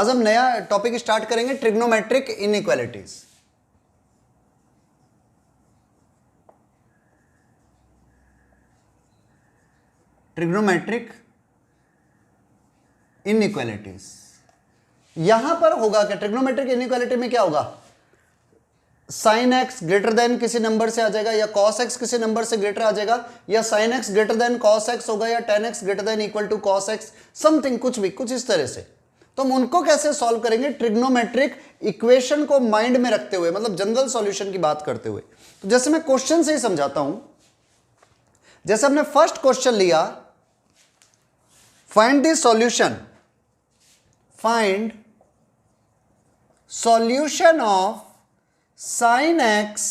आज हम नया टॉपिक स्टार्ट करेंगे, ट्रिग्नोमेट्रिक इनइक्वालिटीज। ट्रिग्नोमेट्रिक इनइक्वालिटीज यहां पर होगा क्या? ट्रिग्नोमेट्रिक इनइक्वालिटी में क्या होगा? साइन एक्स ग्रेटर देन किसी नंबर से आ जाएगा, या कॉस एक्स किसी नंबर से ग्रेटर आ जाएगा, या sine x greater than cos x होगा, या tan x greater than equal to cos x, something, कुछ भी, कुछ इस तरह से। तो हम उनको कैसे सॉल्व करेंगे? ट्रिग्नोमेट्रिक इक्वेशन को माइंड में रखते हुए, मतलब जनरल सॉल्यूशन की बात करते हुए। तो जैसे मैं क्वेश्चन से ही समझाता हूं। जैसे हमने फर्स्ट क्वेश्चन लिया, find the solution, find solution of sine x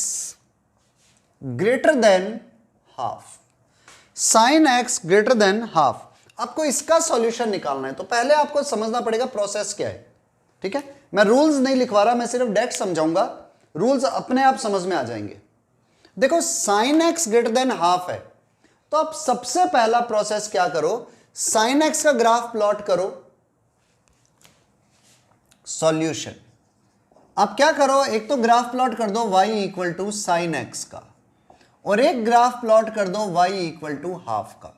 greater than half, sine x greater than half. आपको इसका सॉल्यूशन निकालना है, तो पहले आपको समझना पड़ेगा प्रोसेस क्या है। ठीक है, मैं रूल्स नहीं लिखवा रहा, मैं सिर्फ डायरेक्ट समझाऊंगा, रूल्स अपने आप समझ में आ जाएंगे। देखो, sign x greater than half है, तो आप सबसे पहला प्रोसेस क्या करो? साइन एक्स का ग्राफ प्लॉट करो, सॉल्यूशन। आप क्या करो, एक तो ग्राफ प्लॉट कर दो y equal to sine x का, और एक ग्राफ प्लॉट कर दो y इक्वल टू हाफ का,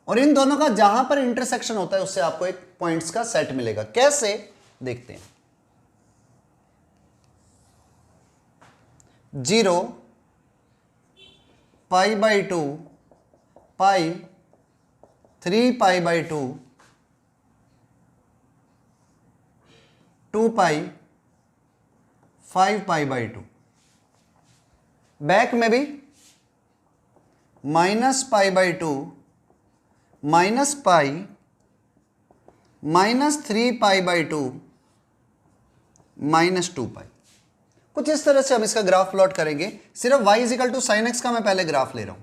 और इन दोनों का जहां पर इंटरसेक्शन होता है उससे आपको एक पॉइंट्स का सेट मिलेगा। कैसे, देखते हैं। 0 pi by 2 pi 3 pi by 2 2 pi 5 pi by 2, back में भी minus pi by 2 minus pi minus 3 pi by 2 minus 2 पाई। कुछ इस तरह से हम इसका ग्राफ प्लॉट करेंगे। सिर्फ y equal to sine x का मैं पहले ग्राफ ले रहा हूं।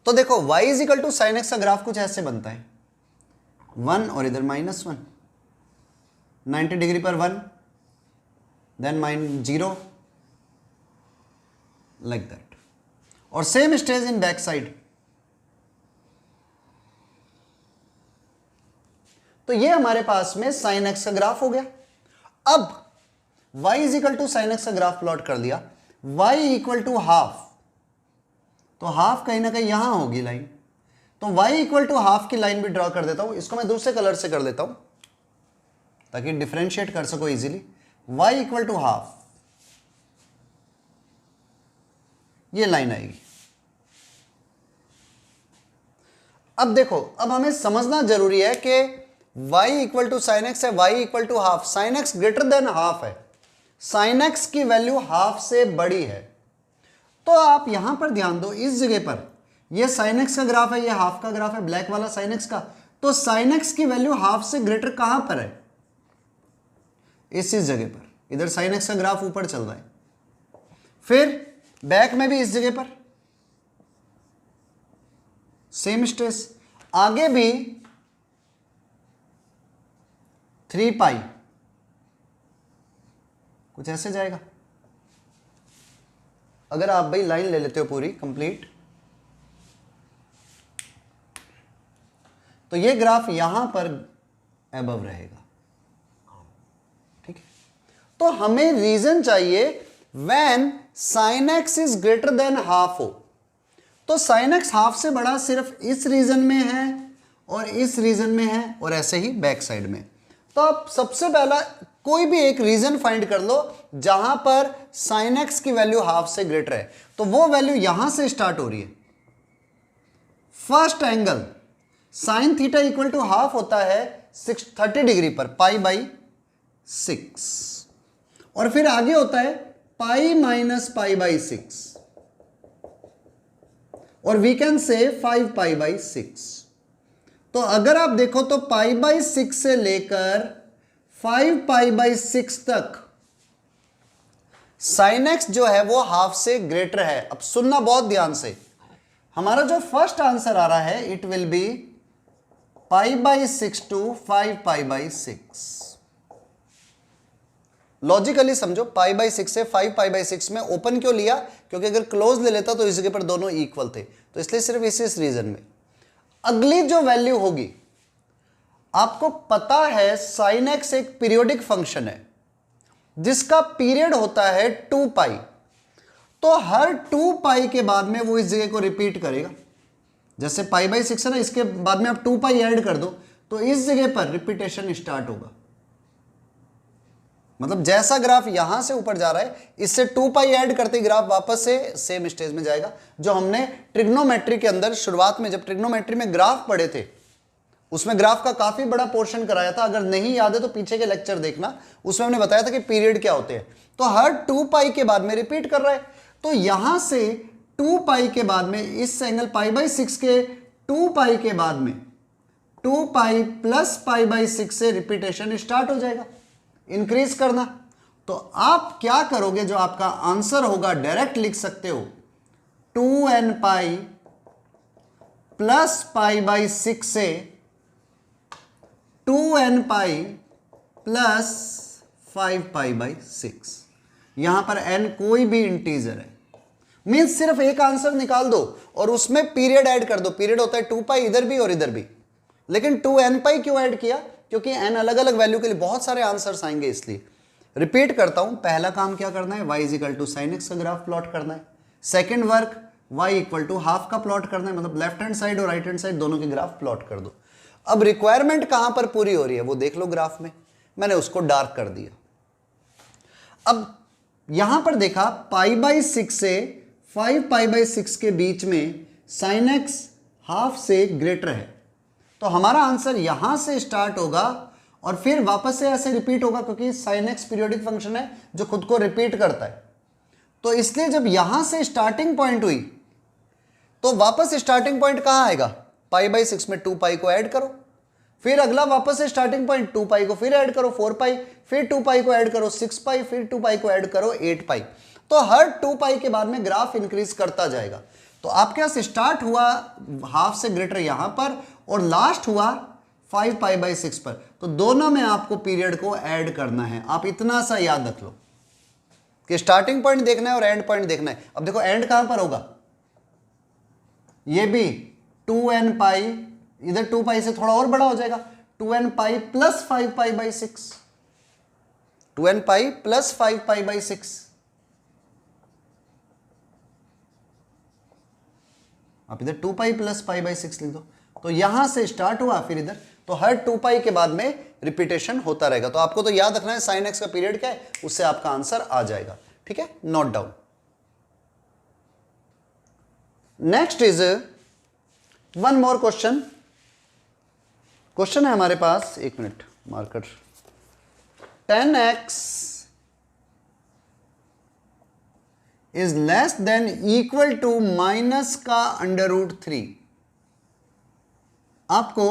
तो देखो, y equal to sine x का ग्राफ कुछ ऐसे बनता है, 1 और इधर -1, 90 डिग्री पर 1, देन -0, लाइक दैट। और same stage in back side. तो ये हमारे पास में साइन एक्स का ग्राफ हो गया। अब y equal to sine x का ग्राफ प्लॉट कर दिया, y इक्वल टू हाफ, तो हाफ कहीं ना कहीं यहां होगी लाइन, तो y इक्वल टू हाफ की लाइन भी ड्रॉ कर देता हूं। इसको मैं दूसरे कलर से कर देता हूं ताकि डिफरेंशिएट कर सको easily. y equal to half, ये लाइन आएगी। अब देखो, अब हमें समझना जरूरी है कि y equal to sine x है, y equal to half, sine x greater than half है, साइन एक्स की वैल्यू हाफ से बड़ी है। तो आप यहां पर ध्यान दो, इस जगह पर ये साइन एक्स का ग्राफ है, ये हाफ का ग्राफ है, ब्लैक वाला साइन एक्स का। तो साइन एक्स की वैल्यू हाफ से ग्रेटर कहां पर है? इस जगह पर। इधर साइन एक्स का ग्राफ ऊपर चल रहा है, फिर बैक में भी इस जगह पर सेम स्टेज, आगे भी 3 पाई, कुछ ऐसे जाएगा। अगर आप भाई लाइन ले लेते हो पूरी कंप्लीट, तो ये ग्राफ यहां पर एबव रहेगा। ठीक है, तो हमें रीजन चाहिए when sine x is greater than half हो। तो साइन एक्स हाफ से बड़ा सिर्फ इस रीजन में है और इस रीजन में है, और ऐसे ही बैक साइड में। तो आप सबसे पहला कोई भी एक रीजन फाइंड कर लो जहां पर साइन एक्स की वैल्यू हाफ से ग्रेटर है। तो वो वैल्यू यहां से स्टार्ट हो रही है। First angle sine theta equal to half होता है 30 डिग्री पर, पाई बाई 6, और फिर आगे होता है पाई माइनस पाई बाई 6, और we can say 5 pi by 6। तो अगर आप देखो तो पाई बाई 6 से लेकर 5 पाई बाई 6 तक साइन एक्स जो है वो हाफ से ग्रेटर है। अब सुनना बहुत ध्यान से, हमारा जो फर्स्ट आंसर आ रहा है it will be pi by 6 to 5 pi by 6। Logically समझो, पाई बाई 6 से 5 पाई बाई 6 में ओपन क्यों लिया, क्योंकि अगर क्लोज ले लेता तो इस जगह पर दोनों इक्वल थे, तो इसलिए सिर्फ इस रीजन में। अगली जो वैल्यू होगी, आपको पता है साइन एक्स एक पीरियोडिक फंक्शन है जिसका पीरियड होता है 2 पाई, तो हर 2 पाई के बाद में वो इस जगह को रिपीट करेगा। जैसे पाई बाई 6 है ना, इसके बाद में आप 2 पाई ऐड कर दो तो इस जगह पर रिपीटेशन स्टार्ट होगा। मतलब जैसा ग्राफ यहां से ऊपर जा रहा है, इससे 2 पाई ऐड करते ही ग्राफ वापस से सेम स्टेज में जाएगा। जो हमने ट्रिग्नोमेट्री के अंदर शुरुआत में, जब ट्रिग्नोमेट्री में ग्राफ पढ़े थे, उसमें ग्राफ का काफी बड़ा पोर्शन कराया था। अगर नहीं याद है तो पीछे के लेक्चर देखना, उसमें हमने बताया था कि पीरियड क्या होते हैं। तो हर 2 पाई के बाद में रिपीट कर रहा है, तो यहां से 2 पाई के बाद में इस एंगल पाई बाई 6 के 2 पाई के बाद में 2 पाई प्लस पाई बाई 6 से रिपीटेशन स्टार्ट हो जाएगा, इंक्रीज करना। तो आप क्या करोगे, जो आपका आंसर होगा डायरेक्ट लिख सकते हो 2n pi plus pi by 6 से 2n pi plus 5 pi by 6। यहां पर n कोई भी इंटीजर है, मीन्स सिर्फ एक आंसर निकाल दो और उसमें पीरियड ऐड कर दो। पीरियड होता है 2 पाई इधर भी और इधर भी, लेकिन 2n पाई क्यों ऐड किया, क्योंकि n अलग अलग वैल्यू के लिए बहुत सारे आंसर्स आएंगे, इसलिए। रिपीट करता हूं, पहला काम क्या करना है, y equal to sine x का ग्राफ प्लॉट करना है। Second work y equal to half का प्लॉट करना है, मतलब लेफ्ट हैंड साइड और राइट हैंड साइड दोनों के ग्राफ प्लॉट कर दो। अब रिक्वायरमेंट कहां पर पूरी हो रही है वो देख लो ग्राफ में, मैंने उसको डार्क कर दिया। अब यहां पर देखा पाई बाई 6 से 5 पाई बाई 6 के बीच में साइन एक्स हाफ से ग्रेटर है, तो हमारा आंसर यहां से स्टार्ट होगा और फिर वापस से ऐसे रिपीट होगा, क्योंकि साइन एक्स पीरियोडिक फंक्शन है जो खुद को रिपीट करता है। तो इसलिए जब यहां से स्टार्टिंग पॉइंट हुई तो वापस स्टार्टिंग पॉइंट कहां आएगा, पाई बाई 6 में 2 पाई को ऐड करो, फिर अगला वापस से स्टार्टिंग पॉइंट 2 पाई को फिर ऐड करो 4 पाई, फिर 2 पाई को ऐड करो 6 पाई, फिर 2 पाई को ऐड करो 8 पाई। तो हर 2 पाई के बाद में ग्राफ इंक्रीज करता जाएगा। तो आपके पास स्टार्ट हुआ हाफ से ग्रेटर यहां पर और लास्ट हुआ 5 पाई बाई 6 पर, तो दोनों में आपको पीरियड को ऐड करना है। आप इतना सा याद रख लो कि स्टार्टिंग पॉइंट देखना है और एंड पॉइंट देखना है। अब देखो एंड कहां पर होगा, ये भी 2n पाई, इधर 2 पाई से थोड़ा और बड़ा हो जाएगा, 2n pi plus 5 pi by 6, 2n pi plus 5 pi by 6। आप इधर 2 पाई प्लस पाई बाई 6 लिख दो, तो यहां से स्टार्ट हुआ फिर इधर, तो हर 2 पाई के बाद में रिपीटेशन होता रहेगा। तो आपको तो याद रखना है साइन एक्स का पीरियड क्या है, उससे आपका आंसर आ जाएगा। ठीक है, note down. Next is one more question. Question है हमारे पास, एक minute marker, 10x is less than equal to minus का अंडर रूट 3। आपको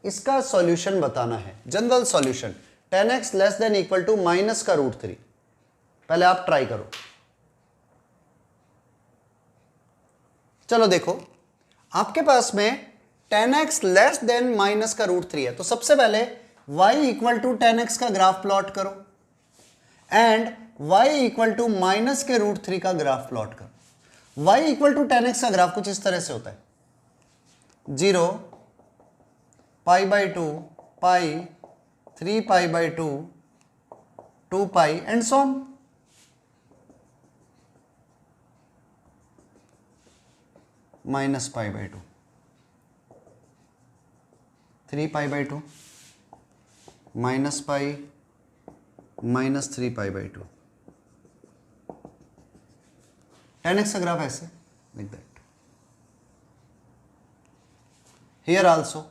इसका सॉल्यूशन बताना है, general solution. 10x less than equal to minus का रूट 3। पहले आप ट्राई करो। चलो देखो, आपके पास में 10x लेस देन माइनस का रूट 3 है, तो सबसे पहले y इक्वल टू 10x का ग्राफ प्लॉट करो and y equal to minus के रूट 3 का ग्राफ प्लॉट करो। y इक्वल टू 10x का ग्राफ कुछ इस तरह से होता है, 0 pi by 2 pi 3 pi by 2 2 pi and so on. Minus pi by 2 3 pi by 2 minus pi minus 3 pi by 2। 10x का ग्राफ ऐसे लाइक दैट। हियर आल्सो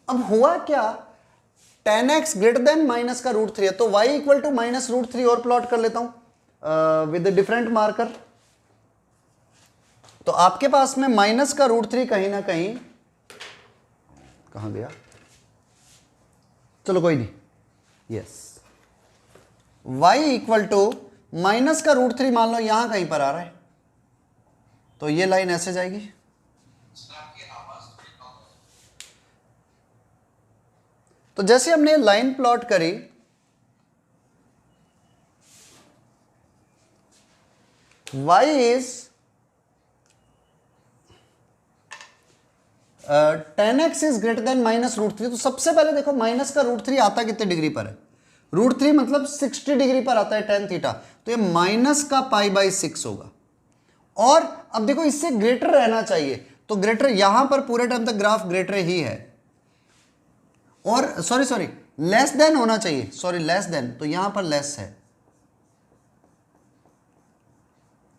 अब हुआ क्या, 10x ग्रेटर देन माइनस का रूट 3 है, तो y equal to minus root 3 और plot कर लेता हूं विद डिफरेंट मार्कर। तो आपके पास में माइनस का रूट 3 कहीं ना कहीं, कहां गया, चलो कोई नहीं, yes, y equal to minus का रूट 3 मान लो यहां कहीं पर आ रहा है, तो ये लाइन ऐसे जाएगी तो जैसे हमने लाइन प्लॉट करी, y is tan x is greater then -√3। तो सबसे पहले देखो माइनस का √3 आता कितने डिग्री पर है, √3 मतलब 60 डिग्री पर आता है tan थीटा, तो ये माइनस का π/6 होगा। और अब देखो इससे ग्रेटर रहना चाहिए, तो ग्रेटर यहां पर पूरे टाइम तक ग्राफ ग्रेटर ही है, और सॉरी लेस देन होना चाहिए, लेस देन, तो यहां पर लेस है,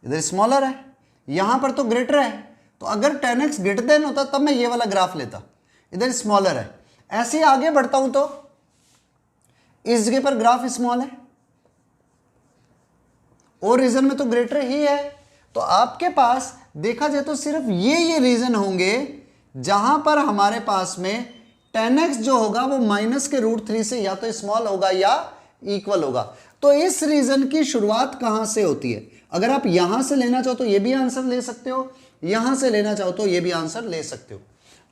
इधर स्मॉलर है, यहां पर तो ग्रेटर है। तो अगर tan x ग्रेटर देन होता तब मैं ये वाला ग्राफ लेता, इधर स्मॉलर है। ऐसे ही आगे बढ़ता हूं तो इस जगह पर ग्राफ स्मॉल है और रीजन में तो ग्रेटर ही है। तो आपके पास देखा जाए तो सिर्फ ये रीजन होंगे जहां पर हमारे पास में tan x जो होगा वो माइनस के √3 से या तो स्मॉल होगा या इक्वल होगा। तो इस रीजन की शुरुआत कहां से होती है? अगर आप यहां से लेना चाहो तो ये भी आंसर ले सकते हो, यहां से लेना चाहो तो ये भी आंसर ले सकते हो।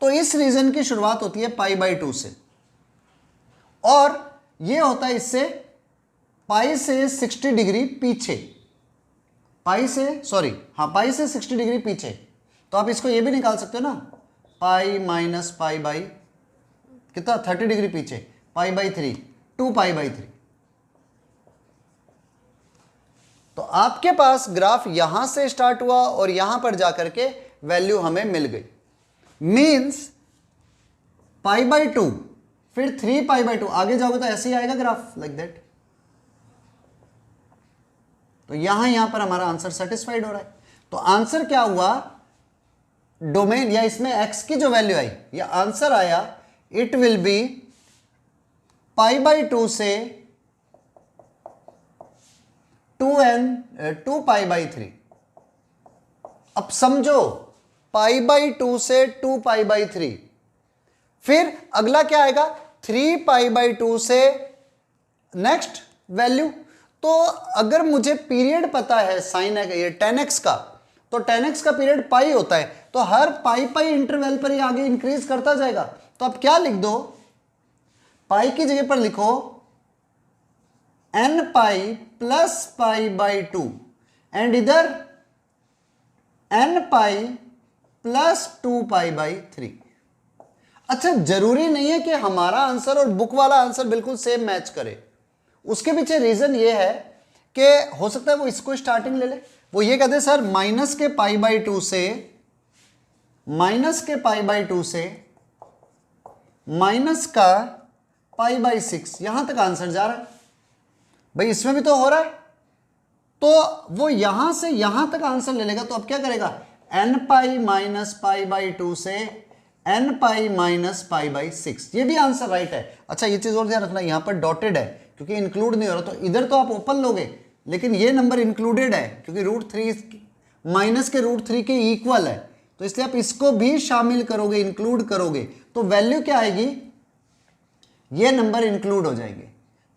तो इस रीजन की शुरुआत होती है π/2 से, और ये होता है इससे पाई से 60 डिग्री पीछे, पाई से 60 डिग्री पीछे। तो आप इसको ये भी निकाल सकते हो ना, पाई माइनस पाई बाई कितना 30 डिग्री पीछे, π/3 2π/3। तो आपके पास ग्राफ यहां से स्टार्ट हुआ और यहां पर जाकर के वैल्यू हमें मिल गई, मींस π/2 फिर 3π/2, आगे जाओगे तो ऐसे ही आएगा ग्राफ लाइक दैट। तो यहां पर हमारा आंसर सेटिस्फाइड हो रहा है। तो आंसर क्या हुआ, डोमेन या इसमें x की जो वैल्यू आई, या आंसर आया इट विल बी π/2 से 2π/3। अब समझो π/2 से 2π/3, फिर अगला क्या आएगा 3π/2 से नेक्स्ट वैल्यू। तो अगर मुझे पीरियड पता है साइन ये tan x का, तो tan x का पीरियड पाई होता है, तो हर पाई इंटरवल पर ही आगे इंक्रीज करता जाएगा। तो अब क्या लिख दो, पाई की जगह पर लिखो n पाई प्लस π/2 एंड इधर n पाई प्लस 2π/3। अच्छा, जरूरी नहीं है कि हमारा आंसर और बुक वाला आंसर बिल्कुल सेम मैच करे। उसके पीछे रीजन ये है कि हो सकता है वो इसको स्टार्टिंग ले ले, वो ये कहते हैं सर माइनस के π/2 से माइनस का π/6 यहां तक आंसर जा रहा है। भाई इसमें भी तो हो रहा है, तो वो यहां से यहां तक आंसर ले लेगा। तो अब क्या करेगा, n पाई माइनस π/2 से n पाई माइनस π/6, ये भी आंसर राइट है। अच्छा, ये चीज और ध्यान रखना, यहां पर डॉटेड है क्योंकि इंक्लूड नहीं हो रहा, तो इधर तो आप ओपन लोगे, लेकिन ये नंबर इंक्लूडेड है क्योंकि √3 माइनस के √3 के इक्वल है, तो इसलिए आप इसको भी शामिल करोगे, इंक्लूड करोगे, तो वैल्यू क्या आएगी, ये नंबर इंक्लूड हो जाएंगे।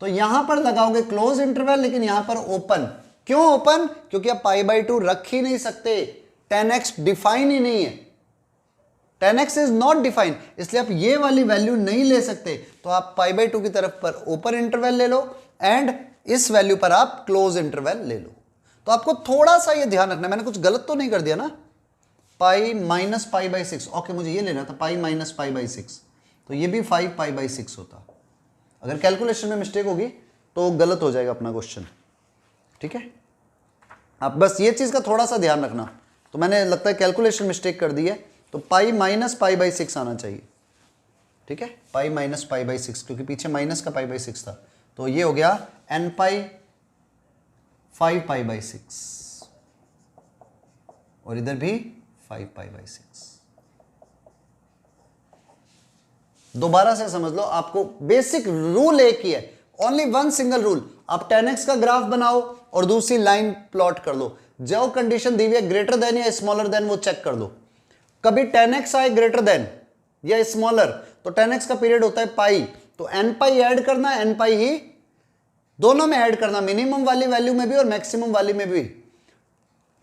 तो यहां पर लगाओगे क्लोज इंटरवल, लेकिन यहां पर ओपन। क्यों ओपन? क्योंकि आप π/2 रख ही नहीं सकते, tan x डिफाइन ही नहीं है, tan x is not define, इसलिए आप ये वाली वैल्यू नहीं ले सकते। तो आप π/2 की तरफ पर ओपन इंटरवल ले लो एंड इस वैल्यू पर आप क्लोज इंटरवल ले लो। तो आपको थोड़ा सा ये ध्यान रखना, मैंने कुछ गलत तो नहीं कर दिया ना, पाई माइनस π/6, ओके मुझे ये लेना था पाई माइनस π/6, तो ये भी 5π/6 होता। अगर कैलकुलेशन में मिस्टेक होगी तो गलत हो जाएगा अपना क्वेश्चन, ठीक है। आप बस ये चीज का थोड़ा सा ध्यान रखना। तो मैंने लगता है कैलकुलेशन मिस्टेक कर दी है, तो पाई माइनस π/6 आना चाहिए, ठीक है, पाई माइनस π/6, क्योंकि पीछे माइनस का π/6 था, तो ये हो गया n पाई 5π/6 और इधर भी 5π/6। दोबारा से समझ लो, आपको बेसिक रूल एक ही है, ओनली वन सिंगल रूल। आप tan x का ग्राफ बनाओ और दूसरी लाइन प्लॉट कर लो, जो कंडीशन दी हुई है ग्रेटर देन या स्मॉलर देन वो चेक कर लो। कभी tan x आए ग्रेटर देन या स्मॉलर, तो tan x का पीरियड होता है पाई, तो n पाई ऐड करना, n पाई ही दोनों में ऐड करना, मिनिमम वाली वैल्यू में भी और मैक्सिमम वाली में भी।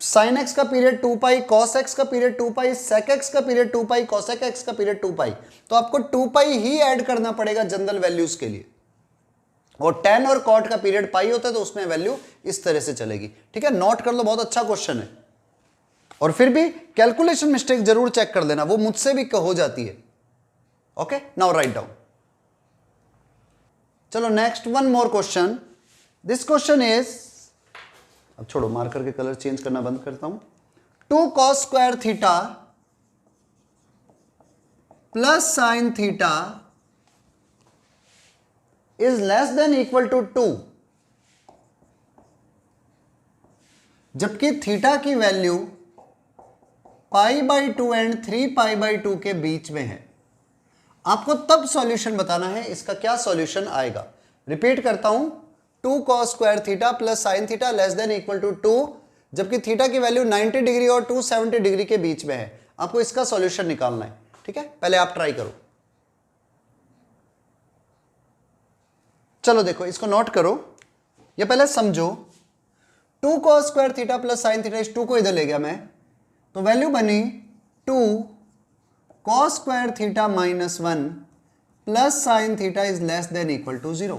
साइन एक्स का पीरियड 2 पाई, कॉस एक्स का पीरियड 2 पाई, सेक एक्स का पीरियड 2 पाई, कॉसेक एक्स का पीरियड 2 पाई। तो आपको 2 पाई ही ऐड करना पड़ेगा जनरल वैल्यूज के लिए। और tan और cot का पीरियड पाई होता है तो उसमें वैल्यू इस तरह से चलेगी। ठीक है, नोट कर लो, बहुत अच्छा क्वेश्चन है। और फिर भी कैलकुलेशन मिस्टेक जरूर चेक कर लेना, वो मुझसे भी हो जाती है। Okay, now write down. चलो next, one more question. This question is, अब छोड़ो, मार्कर के कलर चेंज करना बंद करता हूं। 2 cos square theta plus sine theta is less than equal to 2, जबकि थीटा की वैल्यू π/2 एंड 3π/2 के बीच में है। आपको तब सॉल्यूशन बताना है, इसका क्या सॉल्यूशन आएगा। रिपीट करता हूं, 2 cos square theta plus sine theta less than equal to 2, जबकि थीटा की वैल्यू 90 डिग्री और 270 डिग्री के बीच में है। आपको इसका सॉल्यूशन निकालना है। ठीक है, पहले आप ट्राई करो। चलो देखो, इसको नोट करो, ये पहले समझो। 2 cos square theta plus sine theta, इस 2 को इधर ले गया मैं, तो वैल्यू बनी 2 cos square theta minus 1 plus sine theta is less than equal to 0।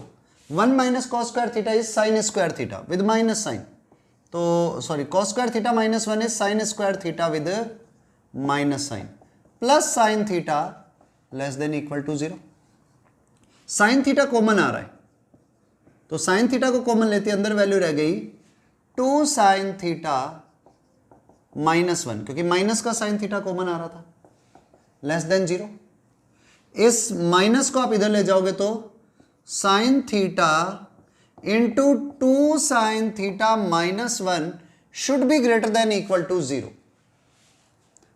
1 minus cos square theta is sine square theta with minus sine, तो sorry, cos square theta minus 1 is sine square theta with minus sine, plus sine theta less than equal to 0। Sine theta common आ रहा है, तो sine theta को common लेते अंदर value रह गई 2 साइन थीटा माइनस 1, क्योंकि माइनस का साइन थीटा कॉमन आ रहा था, लेस देन 0। इस माइनस को आप इधर ले जाओगे तो sine theta into 2 sine theta minus 1 should be greater than equal to 0।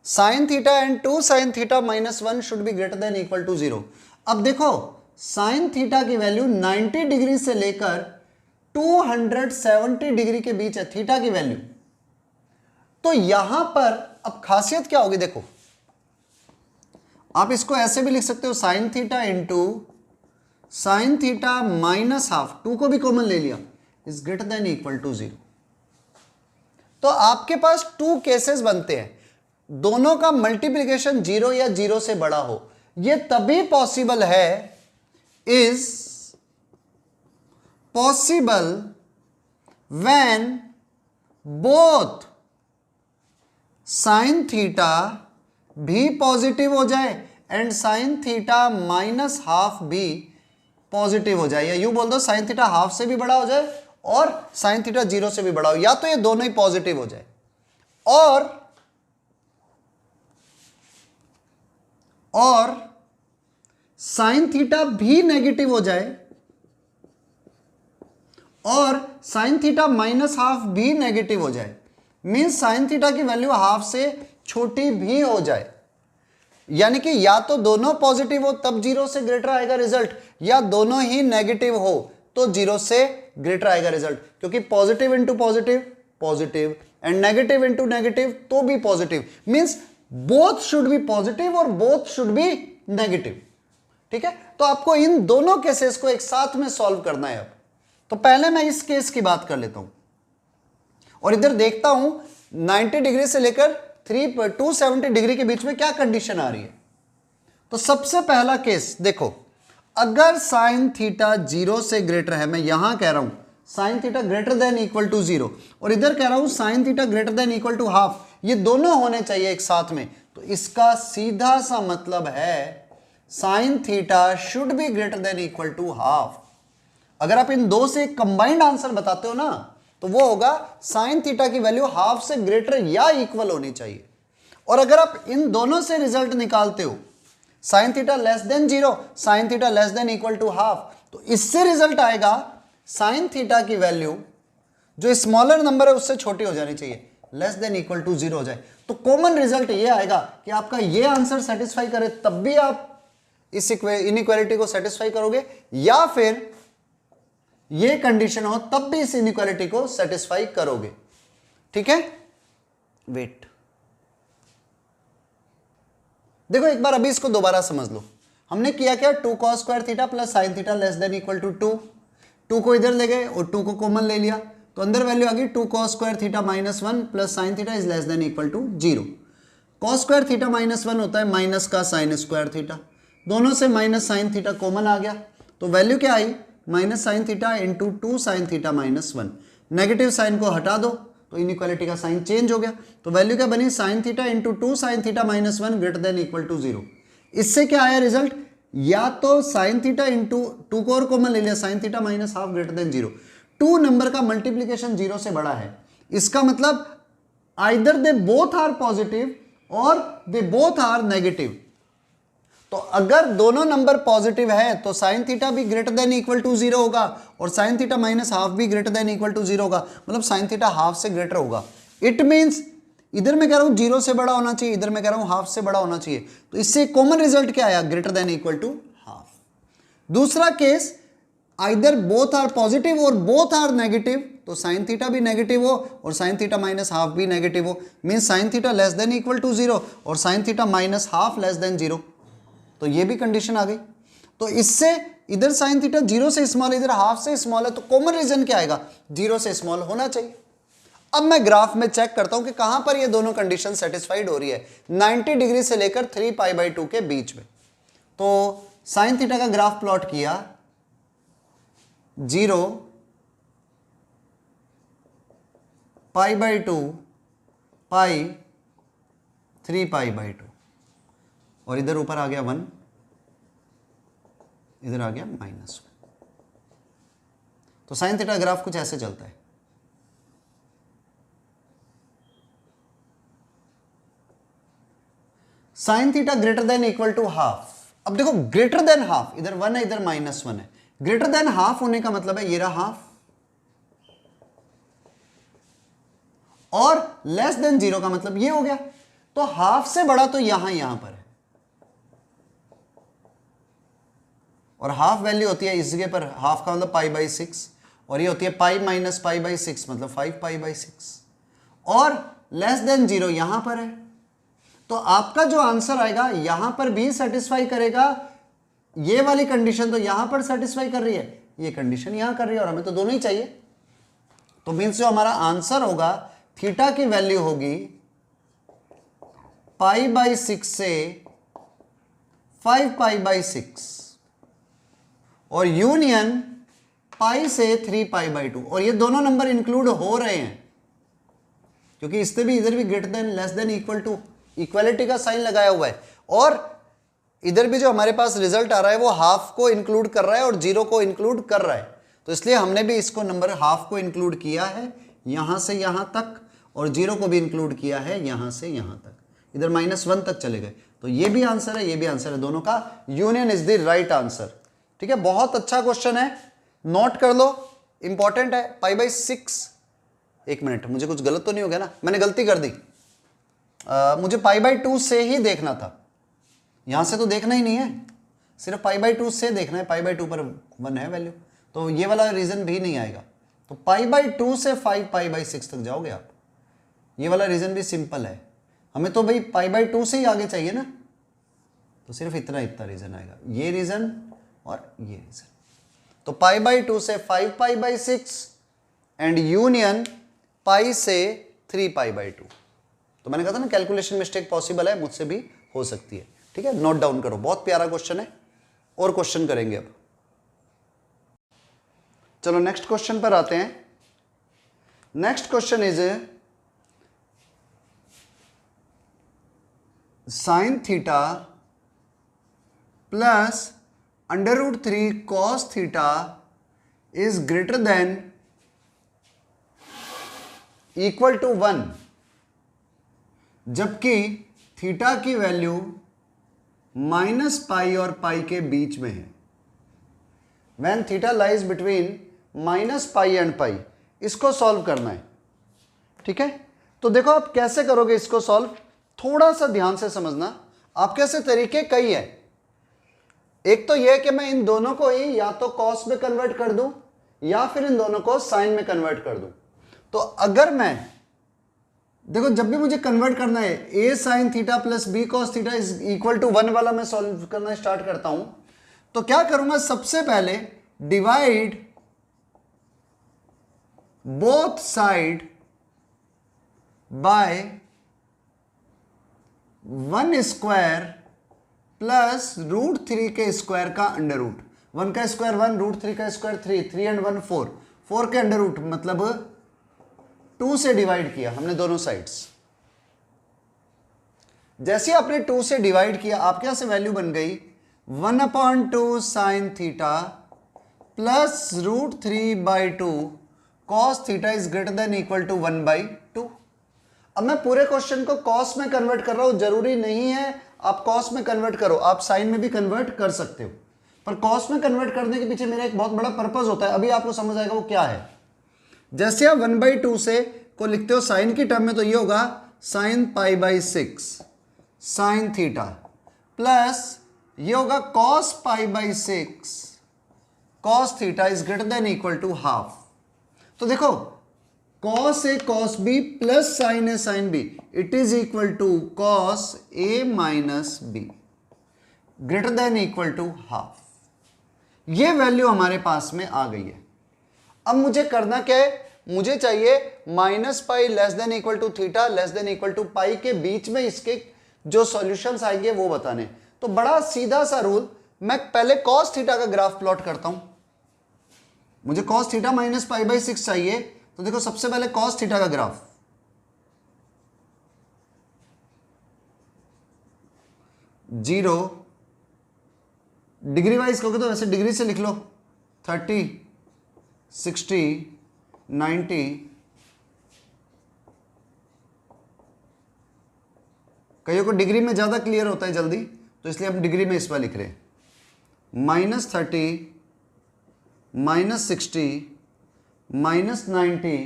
Sine theta and 2 sine theta minus 1 should be greater than equal to 0। अब देखो, साइन थीटा की वैल्यू 90 डिग्री से लेकर 270 डिग्री के बीच है थीटा की वैल्यू। तो यहां पर अब खासियत क्या होगी, देखो, आप इसको ऐसे भी लिख सकते हो, sine theta into sine theta minus half, 2 को भी कॉमन ले लिया, is greater than equal to 0। तो आपके पास 2 केसेस बनते हैं, दोनों का मल्टीप्लीकेशन 0 या 0 से बड़ा हो। यह तभी पॉसिबल है, is possible when both sin theta भी पॉजिटिव हो जाए and sin theta minus half भी पॉजिटिव हो जाए, या यूं बोल दो sin थीटा हाफ से भी बड़ा हो जाए और sin थीटा 0 से भी बड़ा हो, या तो ये दोनों ही पॉजिटिव हो जाए और साइन थीटा भी नेगेटिव हो जाए और साइन थीटा माइनस हाफ भी नेगेटिव हो जाए। मींस साइन थीटा की वैल्यू हाफ से छोटी भी हो जाए, यानी कि या तो दोनों पॉजिटिव हो तब 0 से ग्रेटर आएगा रिजल्ट, या दोनों ही नेगेटिव हो तो 0 से ग्रेटर आएगा रिजल्ट, क्योंकि positive into positive positive and negative into negative तो भी positive. Means both should be positive और बोथ शुड बी नेगेटिव। ठीक है, तो आपको इन दोनों केसेस को एक साथ में सॉल्व करना है। अब तो पहले मैं इस केस की बात कर लेता हूं और इधर देखता हूं 90 डिग्री से लेकर 270 डिग्री के बीच में क्या कंडीशन आ रही है। तो सबसे पहला केस देखो, अगर साइन थीटा 0 से ग्रेटर है, मैं यहां कह रहा हूं sine theta greater than equal to 0 और इधर कह रहा हूं sine theta greater than equal to half, ये दोनों होने चाहिए एक साथ में, तो इसका सीधा सा मतलब है sine theta should be greater than equal to half. अगर आप इन दो से एक कंबाइंड आंसर बताते हो ना, तो वो होगा साइन थीटा की वैल्यू हाफ से ग्रेटर या इक्वल होनी चाहिए। और अगर आप इन दोनों से रिजल्ट निकालते हो, sine theta less than 0, sine theta less than equal to half, तो इससे रिजल्ट आएगा साइन थीटा की वैल्यू जो स्मॉलर नंबर है उससे छोटी हो जानी चाहिए, लेस देन इक्वल टू 0 हो जाए। तो कॉमन रिजल्ट ये आएगा कि आपका ये आंसर सेटिस्फाई करे तब भी आप इस इनइक्वालिटी को सेटिस्फाई करोगे, या फिर ये कंडीशन हो तब भी इस इनइक्वालिटी को सेटिस्फाई करोगे। ठीक है, वेट, देखो एक बार अभी इसको दोबारा समझ लो। हमने किया क्या, 2 cos square theta plus sine theta less than equal to 2 को इधर ले गए और 2 को कॉमन ले लिया, तो अंदर वैल्यू आ गई 2 cos square theta minus 1 plus sine theta is less than equal to 0। cos square theta minus 1 होता है माइनस का साइन स्क्वायर थीटा, दोनों से माइनस साइन थीटा कॉमन आ गया, तो वैल्यू क्या आई minus sine theta into 2 sine theta minus 1। Negative sine को हटा दो तो इनइक्वालिटी का साइन चेंज हो गया, तो वैल्यू क्या बनी sine theta into 2 sine theta minus 1 greater than equal to 0। इससे क्या आया रिजल्ट, या तो साइन थीटा इंटू 2 को और कॉमन ले लिया sine theta minus half greater than 0। 2 number का मल्टीप्लीकेशन 0 से बड़ा है, इसका मतलब either they both are positive और दे बोथ आर नेगेटिव। तो अगर दोनों नंबर पॉजिटिव है तो साइन थीटा भी ग्रेटर देन इक्वल टू 0 होगा और साइन थीटा माइनस हाफ भी ग्रेटर देन इक्वल टू 0 होगा, मतलब साइन थीटा हाफ से ग्रेटर होगा। इट मींस इधर मैं कह रहा हूं 0 से बड़ा होना चाहिए, इधर मैं कह रहा हूं हाफ से बड़ा होना चाहिए, तो इससे कॉमन रिजल्ट क्या आया greater than equal to half. दूसरा case either both are positive और बोथ आर नेगेटिव, तो साइन थीटा भी नेगेटिव हो और साइन थीटा माइनस हाफ भी नेगेटिव हो, means sine theta less than equal to 0 और sine theta minus half less than 0, तो ये भी कंडीशन आ गई। तो इससे इधर साइन थीटा 0 से स्मॉल इधर हाफ से स्मॉल है, तो कॉमन रीजन क्या आएगा 0 से स्मॉल होना चाहिए। अब मैं ग्राफ में चेक करता हूं कि कहां पर ये दोनों कंडीशन सेटिस्फाइड हो रही है, 90 डिग्री से लेकर 3π/2 के बीच में। तो साइन थीटा का ग्राफ प्लॉट किया 0 π/2 पाई 3π/2 और इधर ऊपर आ गया 1, इधर आ गया -1। तो साइन थीटा ग्राफ कुछ ऐसे चलता है। Sine theta greater than equal to half. अब देखो ग्रेटर देन हाफ, इधर 1 है इधर -1 है, ग्रेटर देन हाफ होने का मतलब है ये रहा हाफ, और लेस देन 0 का मतलब ये हो गया। तो हाफ से बड़ा तो यहां पर है, और हाफ वैल्यू होती है इस जगह पर, हाफ का मतलब π/6 और ये होती है पाई माइनस π/6 मतलब 5π/6, और लेस देन 0 यहां पर है। तो आपका जो आंसर आएगा यहां पर भी सेटिस्फाई करेगा, ये वाली कंडीशन तो यहां पर सेटिस्फाई कर रही है, ये कंडीशन यहां कर रही है, और हमें तो दोनों ही चाहिए। तो मीन्स जो हमारा आंसर होगा थीटा की वैल्यू होगी π/6 से 5π/6 और यूनियन पाई से 3π/2, और ये दोनों नंबर इंक्लूड हो रहे हैं क्योंकि इससे भी इधर भी greater than less than equal to equality का साइन लगाया हुआ है, और इधर भी जो हमारे पास रिजल्ट आ रहा है वो हाफ को इंक्लूड कर रहा है और 0 को इंक्लूड कर रहा है। तो इसलिए हमने भी इसको नंबर हाफ को इंक्लूड किया है यहां से यहां तक, और 0 को भी इंक्लूड किया है यहां से यहां तक, इधर -1 तक चले गए। तो ये भी आंसर है, ये भी आंसर है, दोनों का union is the right answer. ठीक है, बहुत अच्छा क्वेश्चन है, नोट कर लो, इंपॉर्टेंट है। π/6, एक मिनट, मुझे कुछ गलत तो नहीं हो गया ना, मैंने गलती कर दी, मुझे π/2 से ही देखना था, यहां से तो देखना ही नहीं है, सिर्फ π/2 से देखना है, π/2 पर 1 है वैल्यू, तो ये वाला रीजन भी नहीं आएगा। तो π/2 से 5π/6 तक जाओगे आप, ये वाला रीजन भी सिंपल है, हमें तो भाई π/2 से ही आगे चाहिए ना, तो सिर्फ इतना रीजन आएगा, ये रीजन और ये रीजन। तो π/2 से 5π/6 एंड यूनियन पाई से 3π/2। तो मैंने कहा था ना कैलकुलेशन मिस्टेक पॉसिबल है, मुझसे भी हो सकती है। ठीक है, नोट डाउन करो, बहुत प्यारा क्वेश्चन है, और क्वेश्चन करेंगे अब। चलो नेक्स्ट क्वेश्चन पर आते हैं। Next question is sine theta plus √3 cos theta is greater than equal to 1, जबकि थीटा की वैल्यू -π और पाई के बीच में है। When theta lies between -π and pi, इसको सॉल्व करना है। ठीक है, तो देखो आप कैसे करोगे इसको सॉल्व, थोड़ा सा ध्यान से समझना। आपके ऐसे तरीके कई है, एक तो यह कि मैं इन दोनों को ही या तो कॉस में कन्वर्ट कर दूं या फिर इन दोनों को साइन में कन्वर्ट कर दूं। तो अगर मैं देखो जब भी मुझे कन्वर्ट करना है, a sin theta plus b cos theta is equal to 1 वाला मैं सॉल्व करना स्टार्ट करता हूं, तो क्या करूंगा, सबसे पहले divide both side by 1 square plus √3 के स्क्वायर का अंडर रूट। 1 का स्क्वायर 1, √3 का स्क्वायर 3, 3 एंड 1 4, 4 के अंडर रूट मतलब 2 से डिवाइड किया हमने दोनों साइड्स। जैसे आपने 2 से डिवाइड किया आपके यहां से वैल्यू बन गई 1/2 sine theta plus √3/2 cos theta is greater than equal to 1/2। अब मैं पूरे क्वेश्चन को कॉस में कन्वर्ट कर रहा हूं, जरूरी नहीं है आप कॉस में कन्वर्ट करो, आप साइन में भी कन्वर्ट कर सकते हो, पर कॉस में कन्वर्ट करने के पीछे मेरा एक बहुत बड़ा पर्पस होता है, अभी आपको समझ आएगा वो क्या है। जैसे आप 1/2 से को लिखते हो साइन की टर्म में, तो ये होगा साइन π/6 साइन थीटा प्लस ये होगा cos π/6 cos theta is greater than equal to half. तो देखो cos A cos B plus sine A sine B it is equal to cos A minus B greater than equal to half. ये value हमारे पास में आ गई है। अब मुझे करना क्या है, मुझे चाहिए -π less than equal to theta less than equal to pi के बीच में इसके जो सॉल्यूशंस आएंगे वो बताने। तो बड़ा सीधा सा रूल, मैं पहले कॉस थीटा का ग्राफ प्लॉट करता हूं। मुझे कॉस थीटा -π/6 चाहिए, तो देखो सबसे पहले कॉस थीटा का ग्राफ, जीरो डिग्री वाइज कहोगे तो वैसे डिग्री से लिख लो, 30 60 90 कईयों को डिग्री में ज़्यादा क्लियर होता है जल्दी, तो इसलिए हम डिग्री में इस बार लिख रहे हैं। -30 -60 -90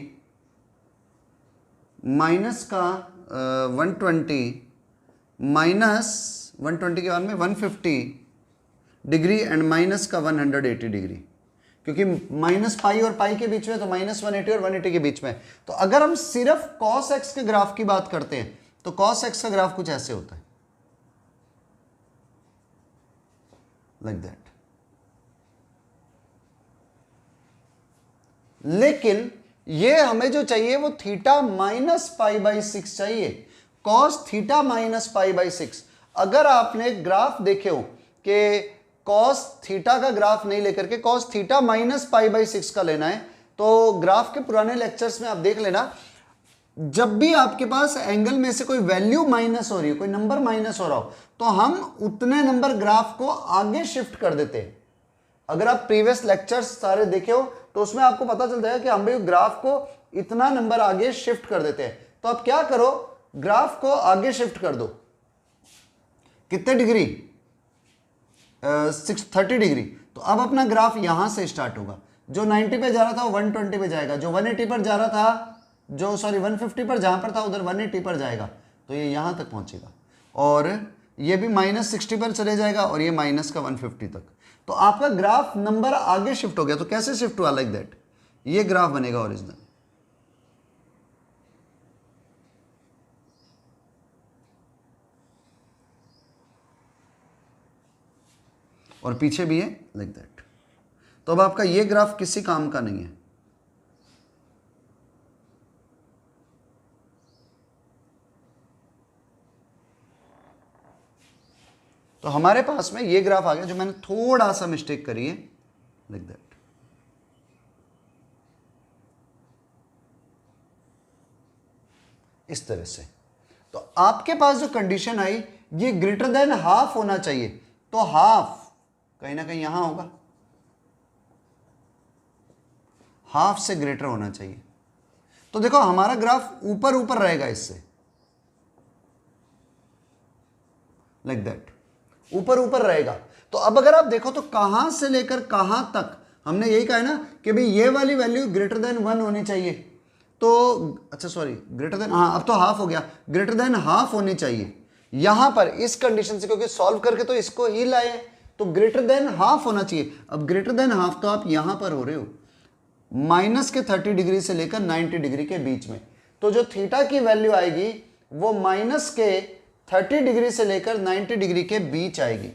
माइनस का 120 -120 के बाद में 150 डिग्री एंड माइनस का 180 डिग्री, क्योंकि -π और पाई के बीच में, तो -180 और 180 के बीच में। तो अगर हम सिर्फ cos x के ग्राफ की बात करते हैं तो cos x का ग्राफ कुछ ऐसे होता है, लाइक दैट। लेकिन ये हमें जो चाहिए वो थीटा -π/6 चाहिए, cos थीटा -π/6। अगर आपने ग्राफ देखे हो कि cos थीटा का ग्राफ नहीं लेकर के cos थीटा -π/6 का लेना है, तो ग्राफ के पुराने लेक्चर्स में आप देख लेना, जब भी आपके पास एंगल में से कोई वैल्यू माइनस हो रही है, कोई नंबर माइनस हो रहा हो, तो हम उतने नंबर ग्राफ को आगे शिफ्ट कर देते हैं। अगर आप प्रीवियस लेक्चर्स सारे देखे हो तो उसमें आपको पता चल जाएगा कि हम भी ग्राफ को इतना नंबर आगे शिफ्ट कर देते हैं। तो आप क्या करो, ग्राफ को आगे शिफ्ट कर दो, कितने डिग्री, 30 डिग्री। तो अब अपना ग्राफ यहां से स्टार्ट होगा, जो 90 पे जा रहा था वो 120 पे जाएगा, जो 180 पर जा रहा था, जो 150 पर जहां पर था उधर 180 पर जाएगा, तो ये यहां तक पहुंचेगा, और ये भी -60 पर चले जाएगा, और ये माइनस का 150 तक। तो आपका ग्राफ नंबर आगे शिफ्ट हो गया। तो कैसे शिफ्ट हुआ, लाइक दैट, ये ग्राफ बनेगा ओरिजिनल। और पीछे भी है, लाइक दैट। तो अब आपका ये ग्राफ किसी काम का नहीं है। तो हमारे पास में ये ग्राफ आ गया, जो मैंने थोड़ा सा मिस्टेक करी है, लाइक दैट। इस तरह से। तो आपके पास जो कंडीशन आई, ये ग्रेटर देन हाफ होना चाहिए, तो हाफ कहीं ना कहीं यहां होगा, हाफ से ग्रेटर होना चाहिए। तो देखो हमारा ग्राफ ऊपर ऊपर रहेगा इससे, लाइक दैट, ऊपर ऊपर रहेगा। तो अब अगर आप देखो तो कहां से लेकर कहां तक, हमने यही कहा है ना कि भाई ये वाली वैल्यू ग्रेटर देन 1 होनी चाहिए। तो अच्छा सॉरी, ग्रेटर देन, हाँ अब तो हाफ हो गया, ग्रेटर देन हाफ होनी चाहिए यहां पर इस कंडीशन से, क्योंकि सॉल्व करके तो इसको ही लाए, तो ग्रेटर देन हाफ होना चाहिए। अब ग्रेटर देन हाफ तो आप यहां पर हो रहे हो, माइनस के 30 डिग्री से लेकर 90 डिग्री के बीच में। तो जो थीटा की वैल्यू आएगी वो माइनस के 30 डिग्री से लेकर 90 डिग्री के बीच आएगी।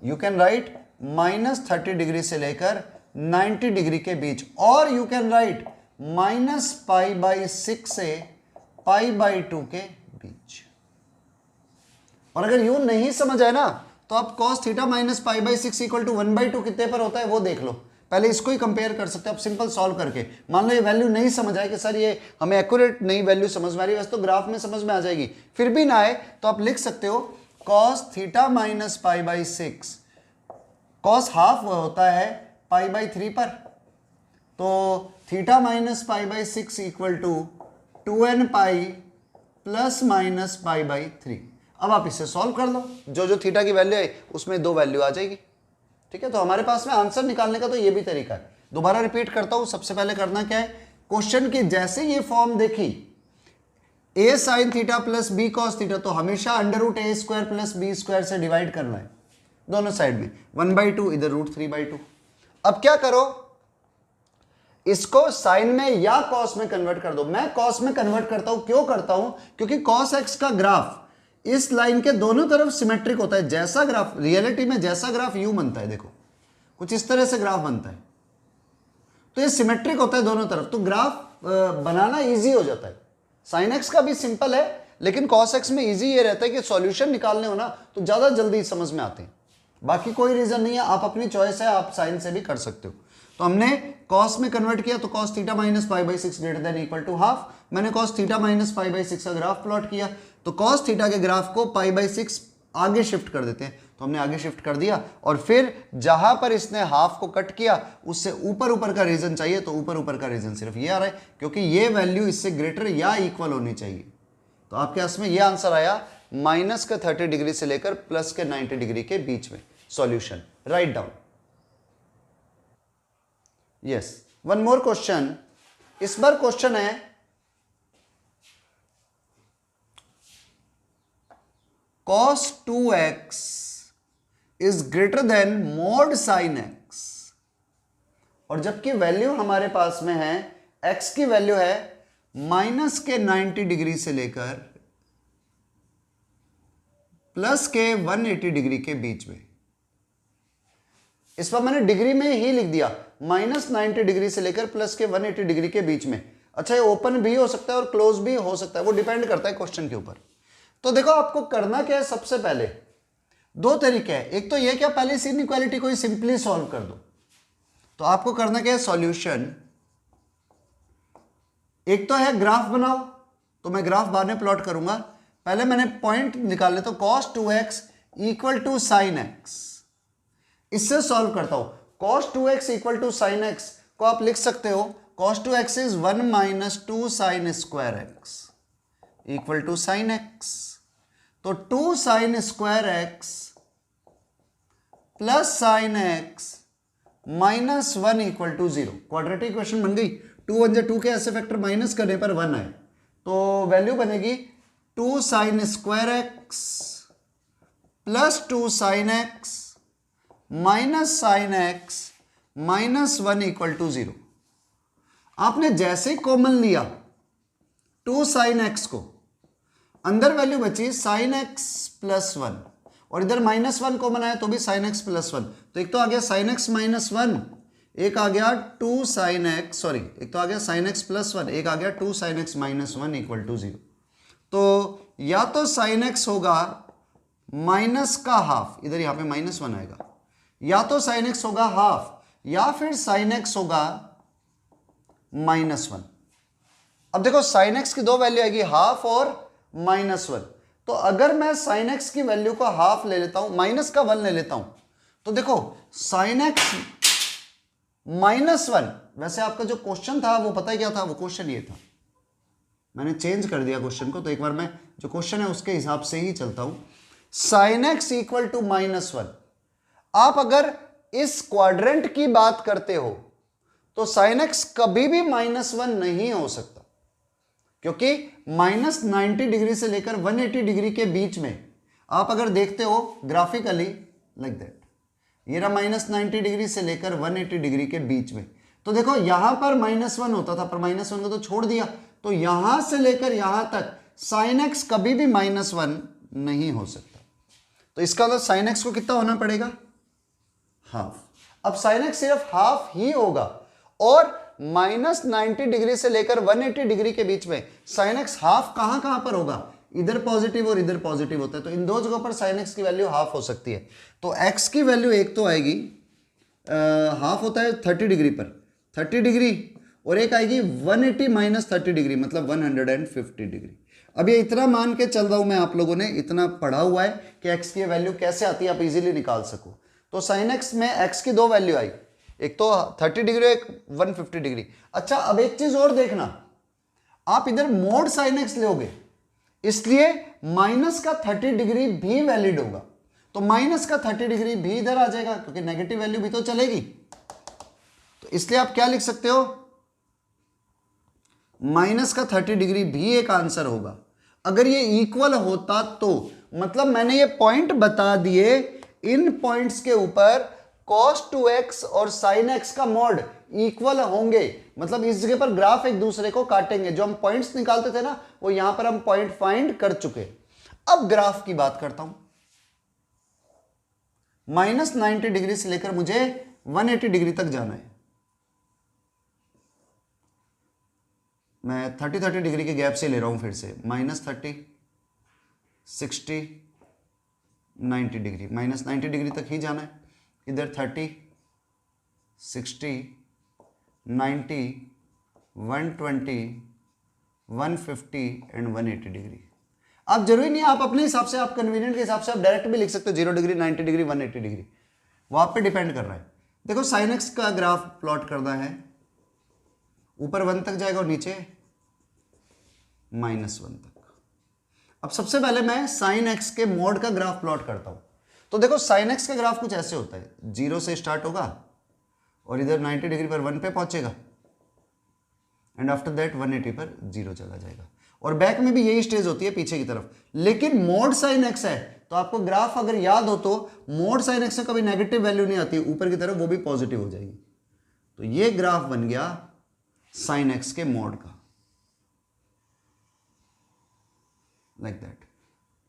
यू कैन राइट -30 डिग्री से लेकर 90 डिग्री के बीच, और यू कैन राइट -π/6 से π/2 के बीच। और अगर यूं नहीं समझ आए ना तो आप cos theta minus π/6 equal to 1/2 कितने पर होता है वो देख लो, पहले इसको ही कंपेयर कर सकते हो आप सिंपल सॉल्व करके। मान लो ये वैल्यू नहीं समझ आए कि सर ये हमें एक्यूरेट नहीं वैल्यू समझ में आ रही, वैसे तो ग्राफ में समझ में आ जाएगी, फिर भी ना आए तो आप लिख सकते हो cos theta minus π/6, cos half होता है π/3 पर, तो theta minus π/6 equal to 2n pi plus minus π/3। अब आप इसे सॉल्व कर लो, जो जो थीटा की वैल्यू है उसमें दो वैल्यू आ जाएगी। ठीक है, तो हमारे पास में आंसर निकालने का तो ये भी तरीका है। दोबारा रिपीट करता हूं, सबसे पहले करना क्या है, क्वेश्चन की जैसे ये फॉर्म देखी a sign theta plus b cos theta, तो हमेशा √a² प्लस b² से डिवाइड करना है दोनों साइड में, 1/2 इधर √3/2। अब क्या करो, इसको साइन में या कॉस में कन्वर्ट कर दो। मैं कॉस में कन्वर्ट करता हूं, क्यों करता हूं, क्योंकि कॉस एक्स का ग्राफ इस लाइन के दोनों तरफ सिमेट्रिक होता है। जैसा ग्राफ रियलिटी में जैसा ग्राफ यूं बनता है, देखो कुछ इस तरह से ग्राफ बनता है, तो ये सिमेट्रिक होता है दोनों तरफ, तो ग्राफ बनाना इजी हो जाता है। साइन एक्स का भी सिंपल है, लेकिन कॉस एक्स में इजी ये रहता है कि सॉल्यूशन निकालने हो ना तो ज्यादा जल्दी समझ में आते हैं। बाकी कोई रीजन नहीं है, आप अपनी चॉइस है, आप साइन से भी कर सकते हो। तो हमने कॉस में कन्वर्ट किया, तो cos theta minus π/6 greater than equal to half. मैंने cos थीटा माइनस π/6 का ग्राफ प्लॉट किया, तो cos थीटा के ग्राफ को π/6 आगे शिफ्ट कर देते हैं, तो हमने आगे शिफ्ट कर दिया। और फिर जहां पर इसने हाफ को कट किया उससे ऊपर ऊपर का रीजन चाहिए, तो ऊपर ऊपर का रीजन सिर्फ ये आ रहा है, क्योंकि ये वैल्यू इससे ग्रेटर या इक्वल होनी चाहिए। तो आपके पास में ये आंसर आया माइनस के 30 डिग्री से लेकर प्लस के 90 डिग्री के बीच में। Solution write down. Yes, one more question. इस बार क्वेश्चन है cos 2x is greater then mod sin x, और जबकि वैल्यू हमारे पास में है, x की वैल्यू है माइनस के 90 डिग्री से लेकर प्लस के 180 डिग्री के बीच में। इस पर मैंने डिग्री में ही लिख दिया, माइनस 90 डिग्री से लेकर प्लस के 180 डिग्री के बीच में। अच्छा, ये ओपन भी हो सकता है और क्लोज भी हो सकता है, वो डिपेंड करता है क्वेश्चन के ऊपर। तो देखो आपको करना क्या है, सबसे पहले दो तरीके हैं। एक तो ये कि आप पहले इस इनइक्वालिटी को ही सिंपली सॉल्व कर दो, तो आपको करना क्या है, सॉल्यूशन एक तो है ग्राफ बनाओ, तो मैं ग्राफ बाद में प्लॉट करूंगा, पहले मैंने पॉइंट निकाल लेता हूं, cos 2x equal to sine x. इससे सॉल्व करता हूं, cos 2x equal to sine x को आप लिख सकते हो cos 2x is 1 minus 2 sine square x equal to sine x. तो 2 sine square x plus sine x minus 1 equal to 0। Quadratic equation बन गई। 2 1 2 के ऐसे फैक्टर माइनस करने पर 1 आए, तो वैल्यू बनेगी 2 sine square x plus 2 sine x minus sine x minus 1 equal to 0। आपने जैसे ही कॉमन लिया 2 साइन एक्स को, अंदर वैल्यू बची साइन एक्स प्लस 1, और इधर माइनस 1 कॉमन आया तो भी साइन एक्स प्लस 1, तो एक तो आ गया साइन एक्स माइनस 1, एक आ गया 2 साइन एक्स, सॉरी एक तो आ गया साइन एक्स प्लस 1, एक आ गया 2 sine x minus 1 equal to 0। तो या तो साइन एक्स होगा माइनस का हाफ, इधर यहां पे माइनस 1 आएगा, या तो साइन एक्स होगा हाफ, या फिर साइन एक्स होगा माइनस 1। अब देखो साइन एक्स की दो वैल्यू आएगी, हाफ और माइनस 1। तो अगर मैं साइन एक्स की वैल्यू को हाफ ले लेता हूं, माइनस का 1 ले लेता हूं, तो देखो साइन एक्स माइनस 1, वैसे आपका जो क्वेश्चन था वो पता है क्या था, वो क्वेश्चन ये था, मैंने चेंज कर दिया क्वेश्चन को, तो एक बार मैं जो क्वेश्चन है उसके हिसाब से ही चलता हूं। Sine x equal to minus 1, आप अगर इस क्वाड्रेंट की बात करते हो तो साइन एक्स कभी भी माइनस 1 नहीं हो सकता, क्योंकि माइनस 90 डिग्री से लेकर 180 डिग्री के बीच में आप अगर देखते हो ग्राफिकली लाइक दैट, ये रहा माइनस 90 डिग्री से लेकर 180 डिग्री के बीच में, तो देखो यहां पर माइनस 1 होता था, पर माइनस 1 को तो छोड़ दिया, तो यहां से लेकर यहां तक साइन एक्स कभी भी माइनस 1 नहीं हो सकता। तो इसका मतलब साइन एक्स को कितना होना पड़ेगा, हाफ। अब साइन एक्स सिर्फ हाफ ही होगा, और -90 डिग्री से लेकर 180 डिग्री के बीच में साइन एक्स हाफ कहां पर होगा, इधर पॉजिटिव और इधर पॉजिटिव होता है, तो इन दो जगहों पर साइन एक्स की वैल्यू हाफ हो सकती है। तो एक्स की वैल्यू एक तो आएगी हाफ होता है 30 डिग्री पर 30 डिग्री, और एक आएगी 180 माइनस 30 डिग्री मतलब 150 डिग्री। अब ये इतना मान के चल रहा हूं मैं, आप लोगों ने इतना पढ़ा हुआ है कि एक्स की वैल्यू कैसे आती है आप इजीली निकाल सको। तो साइन एक्स में एक्स की दो वैल्यू आई, एक तो 30 डिग्री एक 150 डिग्री। अच्छा अब एक चीज और देखना, आप इधर मोड साइन एक्स लोगे इसलिए माइनस का 30 डिग्री भी वैलिड होगा, तो माइनस का 30 डिग्री भी इधर आ जाएगा क्योंकि नेगेटिव वैल्यू भी तो चलेगी। तो इसलिए आप क्या लिख सकते हो, माइनस का 30 डिग्री भी एक आंसर होगा। अगर ये इक्वल होता तो मतलब मैंने ये पॉइंट बता दिए, इन पॉइंट्स के ऊपर cos 2x और sin x का मॉड इक्वल होंगे, मतलब इस जगह पर ग्राफ एक दूसरे को काटेंगे। जो हम पॉइंट्स निकालते थे ना वो यहां पर हम पॉइंट फाइंड कर चुके। अब ग्राफ की बात करता हूं, -90 डिग्री से लेकर मुझे 180 डिग्री तक जाना है। मैं 30 डिग्री के गैप से ले रहा हूं फिर से, -30 60 90 डिग्री, -90 डिग्री तक ही जाना है। इधर 30 60 90 120 150 एंड 180 डिग्री। आप जरूरी नहीं, आप अपने हिसाब से, आप कन्वीनियंट के हिसाब से आप डायरेक्ट भी लिख सकते हो 0 डिग्री 90 डिग्री 180 डिग्री, वो आप पे डिपेंड कर रहा है। देखो साइन एक्स का ग्राफ प्लॉट करना है, ऊपर 1 तक जाएगा और नीचे -1 तक। अब सबसे पहले मैं साइन एक्स के मोड का ग्राफ प्लॉट करता हूं। तो देखो साइन एक्स का ग्राफ कुछ ऐसे होता है, 0 से स्टार्ट होगा और इधर 90 डिग्री पर 1 पे पहुंचेगा एंड आफ्टर दैट 180 पर 0 चला जाएगा, और बैक में भी यही स्टेज होती है पीछे की तरफ। लेकिन मोड साइन एक्स है तो आपको ग्राफ अगर याद हो तो मोड साइन एक्स में कभी नेगेटिव वैल्यू नहीं आती, ऊपर की तरफ वो भी पॉजिटिव हो जाएगी। तो ये ग्राफ बन गया साइन एक्स के मोड का, लाइक दैट।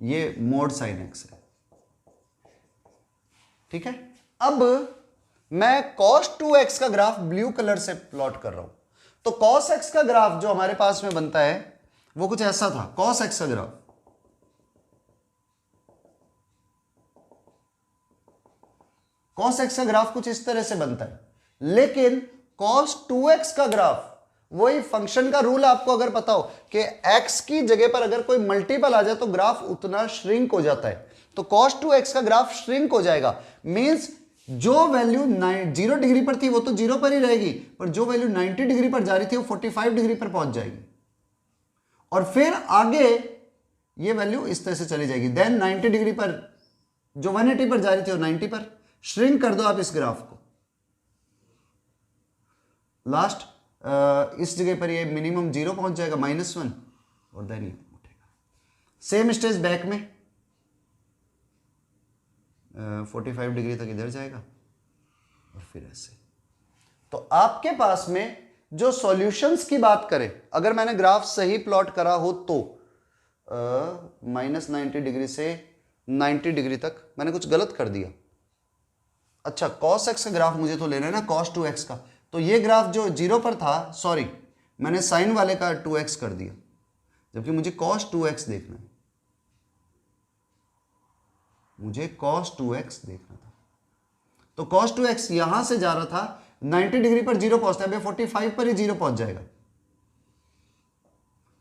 ये मोड साइन एक्स है, ठीक है। अब मैं cos 2x का ग्राफ ब्लू कलर से प्लॉट कर रहा हूं। तो cos x का ग्राफ जो हमारे पास में बनता है वो कुछ ऐसा था, cos x का ग्राफ, cos x का ग्राफ कुछ इस तरह से बनता है। लेकिन cos 2x का ग्राफ, वही फंक्शन का रूल आपको अगर पता हो कि x की जगह पर अगर कोई मल्टीपल आ जाए तो ग्राफ उतना श्रिंक हो जाता है, तो cos 2x का ग्राफ श्रिंक हो जाएगा। मींस जो वैल्यू 0 डिग्री पर थी वो तो 0 पर ही रहेगी, पर जो वैल्यू 90 डिग्री पर जा रही थी वो 45 डिग्री पर पहुंच जाएगी, और फिर आगे ये वैल्यू इस तरह से चली जाएगी। देन 90 डिग्री पर जो 180 पर जा रही थी वो 90 पर। श्रिंक कर दो आप इस ग्राफ को, लास्ट इस जगह पर ये मिनिमम 0 पहुंच जाएगा -1, और देन ये उठेगा। सेम स्टेज बैक में 45 डिग्री तक इधर जाएगा और फिर ऐसे। तो आपके पास में जो सॉल्यूशंस की बात करें, अगर मैंने ग्राफ सही प्लॉट करा हो तो -90 डिग्री से 90 डिग्री तक, मैंने कुछ गलत कर दिया। अच्छा cos x का ग्राफ मुझे तो लेना है ना cos 2x का, तो ये ग्राफ जो 0 पर था, सॉरी मैंने साइन वाले का 2x कर दिया, जबकि मुझे cos 2x देखना है, मुझे cos 2x देखना था। तो cos 2x यहां से जा रहा था 90 डिग्री पर 0 पहुंचता है, अभी 45 पर ही 0 पहुंच जाएगा,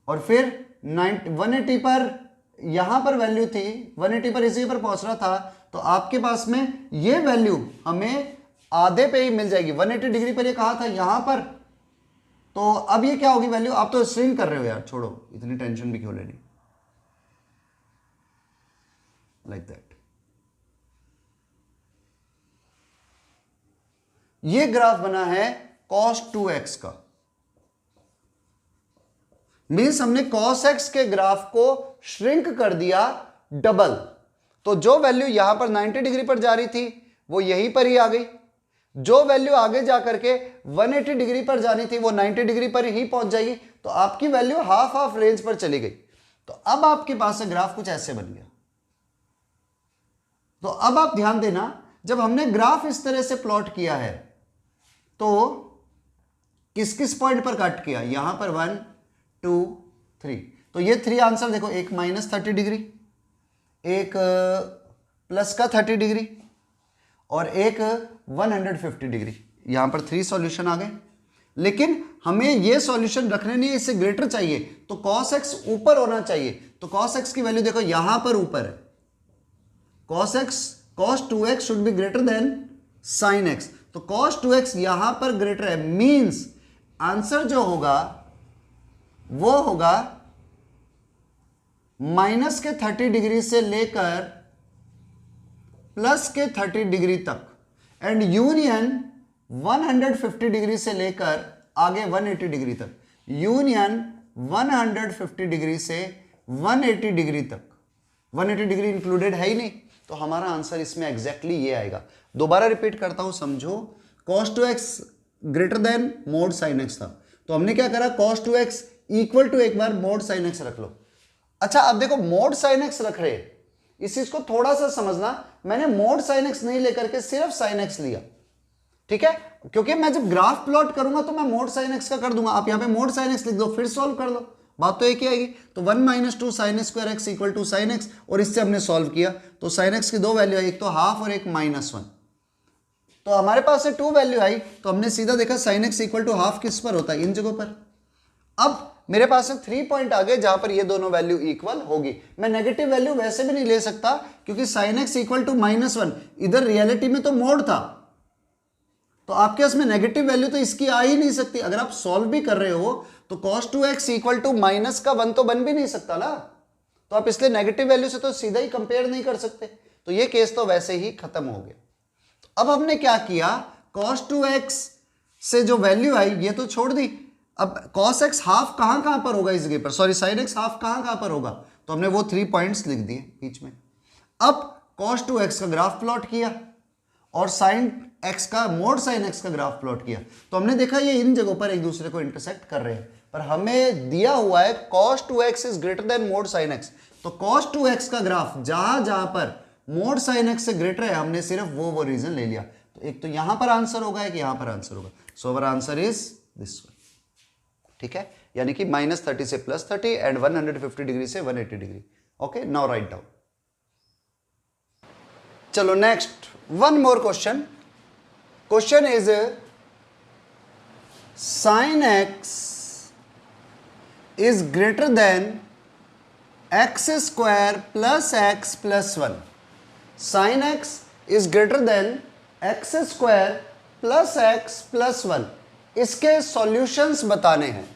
और फिर 180 पर यहां पर वैल्यू थी, 180 पर इसी पर पहुंच रहा था, तो आपके पास में ये वैल्यू हमें आधे पे ही मिल जाएगी। 180 डिग्री पर ये कहा था यहां पर, तो अब ये क्या होगी वैल्यू, आप तो स्ट्रिंग कर रहे हो यार, छोड़ो इतनी टेंशन भी क्यों लेनी, लाइक दैट। ये ग्राफ बना है cos 2x का, मीन्स हमने cos x के ग्राफ को श्रिंक कर दिया डबल। तो जो वैल्यू यहां पर 90 डिग्री पर जा रही थी वो यहीं पर ही आ गई, जो वैल्यू आगे जाकर के 180 डिग्री पर जानी थी वो 90 डिग्री पर ही पहुंच जाएगी, तो आपकी वैल्यू हाफ हाफ रेंज पर चली गई। तो अब आपके पास से ग्राफ कुछ ऐसे बन गया। तो अब आप ध्यान देना, जब हमने ग्राफ इस तरह से प्लॉट किया है तो किस किस पॉइंट पर कट किया, यहां पर 1 2 3, तो ये 3 आंसर देखो, एक -30 डिग्री, एक प्लस का 30 डिग्री और एक 150 डिग्री। यहां पर 3 सॉल्यूशन आ गए, लेकिन हमें ये सॉल्यूशन रखने नहीं है, इससे ग्रेटर चाहिए, तो cos x ऊपर होना चाहिए। तो cos x की वैल्यू देखो यहां पर ऊपर है, cos 2x should be greater then sin x, तो cos 2x यहां पर ग्रेटर है, मींस आंसर जो होगा वो होगा माइनस के 30 डिग्री से लेकर प्लस के 30 डिग्री तक, एंड यूनियन 150 डिग्री से लेकर आगे 180 डिग्री तक, यूनियन 150 डिग्री से 180 डिग्री तक, 180 डिग्री इंक्लूडेड है ही नहीं, तो हमारा आंसर इसमें एग्जैक्टली ये आएगा। दोबारा रिपीट करता हूं, समझो, cos 2x greater than mode sin x था, तो हमने क्या करा, cos 2x इक्वल टू एक बार मोड sin x रख लो। अच्छा अब देखो मोड sin x रख रहे, इस चीज को थोड़ा सा समझना, मैंने मोड sin x नहीं लेकर के सिर्फ sin x लिया, ठीक है, क्योंकि मैं जब ग्राफ प्लॉट करूंगा तो मैं मोड sin x का कर दूंगा। आप यहां पे मोड sin x लिख दो, फिर सॉल्व कर लो, बात तो एक ही आएगी। तो 1 - 2 sin square x equal to sin x, और इससे हमने सॉल्व किया, तो sin x की दो वैल्यू आई, एक तो हाफ और एक -1, तो हमारे पास से 2 वैल्यू आई, तो हमने सीधा देखा sin x equal to half किस पर होता है, इन जगहों पर। अब मेरे पास से 3 पॉइंट आ गए जहां पर ये दोनों वैल्यू इक्वल होगी। मैं नेगेटिव वैल्यू वैसे भी नहीं ले सकता, क्योंकि sin x इक्वल टू -1, इधर रियलिटी में तो मोड था, तो आपके पास में नेगेटिव वैल्यू तो इसकी आ ही नहीं सकती। अगर आप सॉल्व भी कर रहे हो तो cos 2x इक्वल टू -1 तो बन भी नहीं सकता ना, तो आप इसलिए नेगेटिव वैल्यू से तो सीधा ही कंपेयर नहीं कर सकते, तो ये केस तो वैसे ही खत्म हो गया। तो अब हमने क्या किया, cos 2x से जो वैल्यू आई ये तो छोड़ दी, अब cos x हाफ कहां पर होगा इस जगह पर, सॉरी sin x हाफ कहां पर होगा, तो हमने वो 3 पॉइंट्स लिख दिए बीच में। अब cos 2x का ग्राफ प्लॉट किया और sin x का मोड sin x का ग्राफ प्लॉट किया, तो हमने देखा ये इन जगहों पर एक दूसरे को इंटरसेक्ट कर रहे हैं, पर हमें दिया हुआ है cos 2x is greater then mode sin x, तो cos 2x का ग्राफ जहां जहां पर मोड sin x से ग्रेटर है, हमने सिर्फ वो रीजन ले लिया, तो एक तो यहां पर आंसर होगा, एक यहां पर आंसर होगा, so our answer is this one, ठीक है, यानी कि -30 से +30 एंड 150 डिग्री से 180 degree. Okay, now write down. चलो next, one more question. Question is sin x is greater than x square plus x plus 1। sin x is greater than x square plus x plus 1। इसके solutions बताने हैं,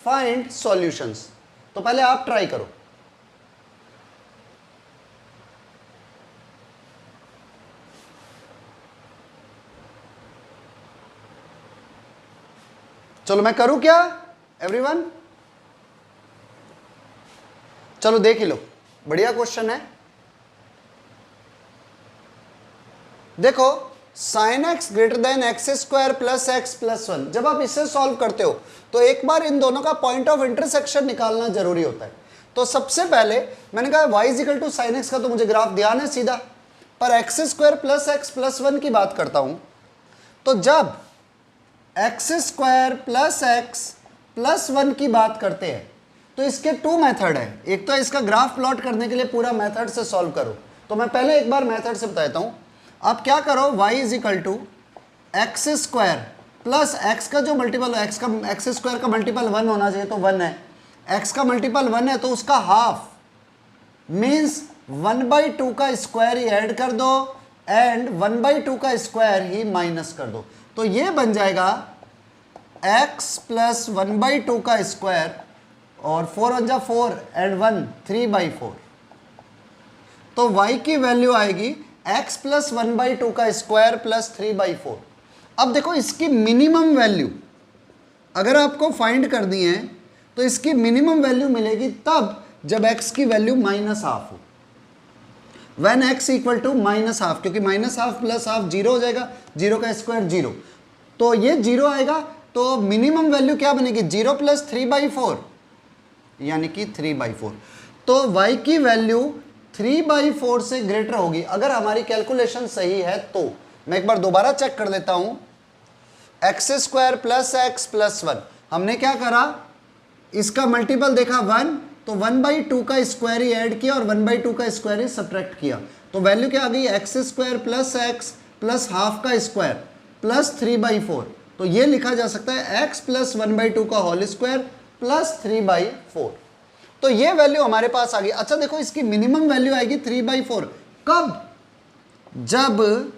find solutions. तो पहले आप try करो। चलो मैं करूं क्या एवरीवन, चलो देख ही लो, बढ़िया क्वेश्चन है। देखो sin x greater than x square plus x plus 1, जब आप इसे सॉल्व करते हो तो एक बार इन दोनों का पॉइंट ऑफ इंटरसेक्शन निकालना जरूरी होता है। तो सबसे पहले मैंने कहा y equal to sine x का तो मुझे ग्राफ ध्यान है सीधा, पर x square plus x plus 1 की बात करता हूं, तो जब x square plus x plus 1 की बात करते हैं तो इसके 2 मेथड है। एक तो इसका ग्राफ प्लॉट करने के लिए पूरा मेथड से सॉल्व करो, तो मैं पहले एक बार मेथड से बताता हूं। आप क्या करो, y is equal to x square plus x का जो मल्टीपल, एक्स स्क्वायर का मल्टीपल 1 होना चाहिए, तो 1 है, एक्स का मल्टीपल 1 है तो उसका हाफ, मीन्स 1/2 का स्क्वायर ही ऐड कर दो एंड 1/2 का स्क्वायर ही माइनस कर दो, तो ये बन जाएगा x प्लस 1/2 का स्क्वायर और 4 1 जा 4 एंड 1 3/4, तो y की वैल्यू आएगी x प्लस 1/2 का स्क्वायर प्लस 3/4। अब देखो इसकी मिनिमम वैल्यू अगर आपको फाइंड करनी है तो इसकी मिनिमम वैल्यू मिलेगी तब जब x की वैल्यू -½ हो, when x इक्वल टू -½ क्योंकि -½ प्लस हाफ 0 हो जाएगा, 0 का स्क्वायर 0, तो ये 0 आएगा, तो मिनिमम वैल्यू क्या बनेगी 0 प्लस 3/4 यानी कि 3/4, तो y की वैल्यू 3/4 से ग्रेटर होगी अगर हमारी कैलकुलेशन सही है। तो मैं एक बार दोबारा चेक कर लेता हूं, x square plus x plus one, हमने क्या करा, इसका मल्टीपल देखा 1, तो 1/2 का स्क्वायर ही ऐड किया और 1/2 का स्क्वायर ही सब्ट्रैक्ट किया, तो वैल्यू क्या आ गई, x square plus x plus half का स्क्वायर प्लस 3/4। तो ये लिखा जा सकता है एक्स प्लस 1/2 का होल स्क्वायर प्लस 3/4। तो ये वैल्यू हमारे पास आ गई। अच्छा देखो, इसकी मिनिमम वैल्यू आएगी 3/4 कब, जब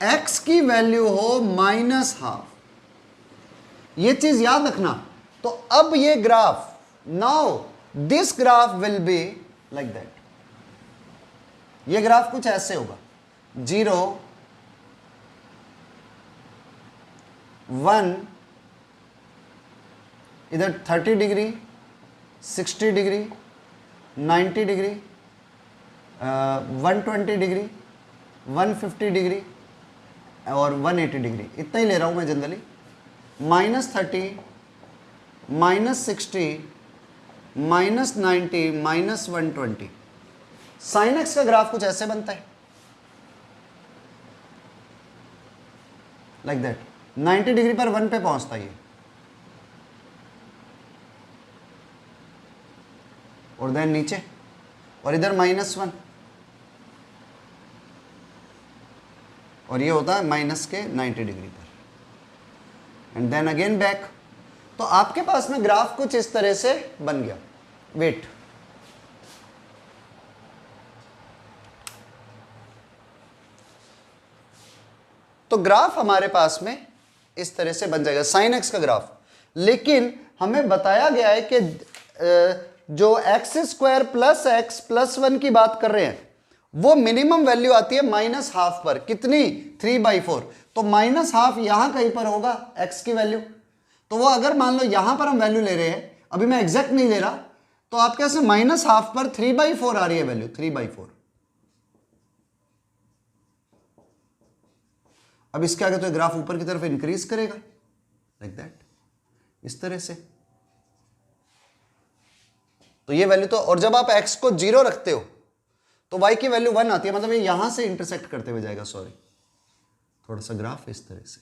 x की वैल्यू हो -हाफ। ये चीज याद रखना। तो अब ये graph, now this graph will be like that. ये ग्राफ कुछ ऐसे होगा, 0 1, इधर 30 degree, 60 degree, 90 degree, 120 degree, 150 degree और 180 डिग्री, इतना ही ले रहा हूं मैं जनरली। -30, -60, -90, -120। साइन एक्स का ग्राफ कुछ ऐसे बनता है, लाइक दैट। 90 डिग्री पर 1 पे पहुंचता है, और देन नीचे, और इधर -1, और ये होता है माइनस के 90 डिग्री पर, एंड देन अगेन बैक। तो आपके पास में ग्राफ कुछ इस तरह से बन गया। वेट, तो ग्राफ हमारे पास में इस तरह से बन जाएगा साइन एक्स का ग्राफ। लेकिन हमें बताया गया है कि जो x square plus x plus 1 की बात कर रहे हैं, वो मिनिमम वैल्यू आती है -हाफ पर, कितनी, 3/4। तो -हाफ यहां कहीं पर होगा x की वैल्यू। तो वो अगर मान लो यहां पर हम वैल्यू ले रहे हैं, अभी मैं एग्जैक्ट नहीं ले रहा, तो आपके पास -हाफ पर 3/4 आ रही है वैल्यू, 3/4। अब इसके आगे तो ग्राफ ऊपर की तरफ इंक्रीज करेगा, लाइक दैट, इस तरह से। तो ये वैल्यू तो, और जब आप x को 0 रखते हो तो y की वैल्यू 1 आती है, मतलब ये यहां से इंटरसेक्ट करते हुए जाएगा। सॉरी, थोड़ा सा ग्राफ इस तरह से।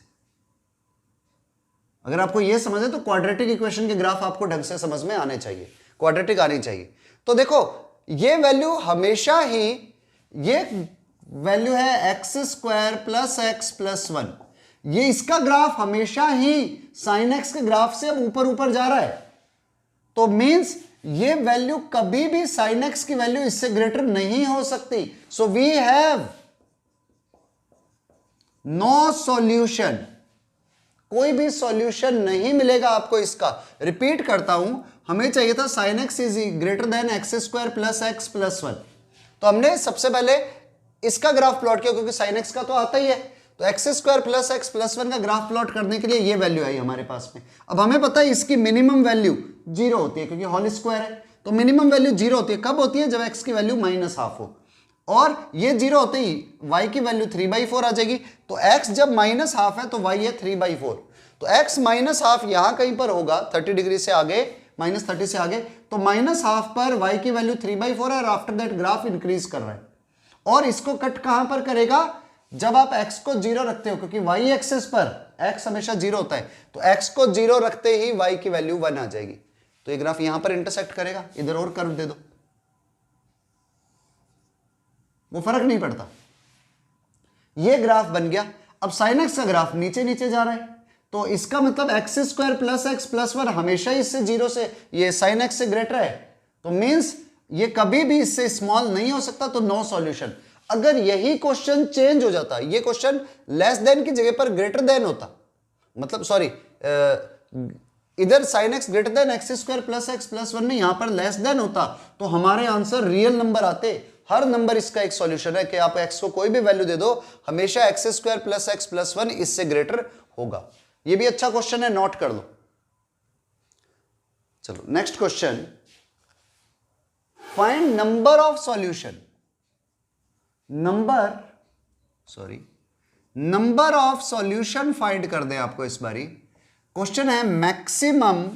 अगर आपको ये समझ है तो क्वाड्रेटिक इक्वेशन के ग्राफ आपको ढंग से समझ में आने चाहिए, क्वाड्रेटिक आनी चाहिए। तो देखो, ये वैल्यू हमेशा ही, ये वैल्यू है x square plus x plus 1, ये इसका ग्राफ हमेशा ही साइन एक्स के ग्राफ से अब ऊपर ऊपर जा रहा है। तो मींस ये वैल्यू कभी भी साइन एक्स की वैल्यू इससे ग्रेटर नहीं हो सकती। So we have no solution, कोई भी सॉल्यूशन नहीं मिलेगा आपको इसका। रिपीट करता हूं, हमें चाहिए था sine x is greater then x square plus x plus 1। तो हमने सबसे पहले इसका ग्राफ प्लॉट किया, क्योंकि साइन एक्स का तो आता ही है। तो x square plus x plus 1 का ग्राफ प्लॉट करने के लिए ये वैल्यू आई हमारे पास में। अब हमें पता है इसकी मिनिमम वैल्यू 0 होती है, क्योंकि होल स्क्वायर है। तो मिनिमम वैल्यू 0 होती है, कब होती है, जब एक्स की वैल्यू -हाफ हो। और ये 0 होते ही y की वैल्यू 3/4 आ जाएगी। तो x जब -हाफ है तो y है 3/4। तो x -हाफ यहां कहीं पर होगा, 30 डिग्री से आगे, -30 से आगे। तो -हाफ पर y की वैल्यू 3/4 है, और आफ्टर दैट ग्राफ इंक्रीज कर रहा है। और इसको कट कहां पर करेगा, जब आप x को 0 रखते हो, क्योंकि y एक्सिस पर x हमेशा 0 होता है। तो x को 0 रखते ही y की वैल्यू 1 आ जाएगी। तो ये ग्राफ यहां पर इंटरसेक्ट करेगा, इधर और कर्व दे दो, वो फर्क नहीं पड़ता। ये ग्राफ बन गया। अब साइन एक्स का ग्राफ नीचे नीचे जा रहा है, तो इसका मतलब x square plus x plus 1 हमेशा इससे 0 से, ये साइन एक्स से ग्रेटर है। तो मींस ये कभी भी इससे स्मॉल नहीं हो सकता। तो नो सॉल्यूशन। अगर यही क्वेश्चन चेंज हो जाता, ये क्वेश्चन लेस देन की जगह पर ग्रेटर देन होता, मतलब सॉरी, इधर sign x greater then x square plus x plus 1 में, यहां पर लेस देन होता, तो हमारे आंसर रियल नंबर आते। हर नंबर इसका एक सॉल्यूशन है कि आप x को कोई भी वैल्यू दे दो, हमेशा x square plus x plus 1 इससे ग्रेटर होगा। ये भी अच्छा क्वेश्चन है, नोट कर लो। चलो next question, find number of solution. Number of solution find कर दे आपको इस बारी। क्वेश्चन है maximum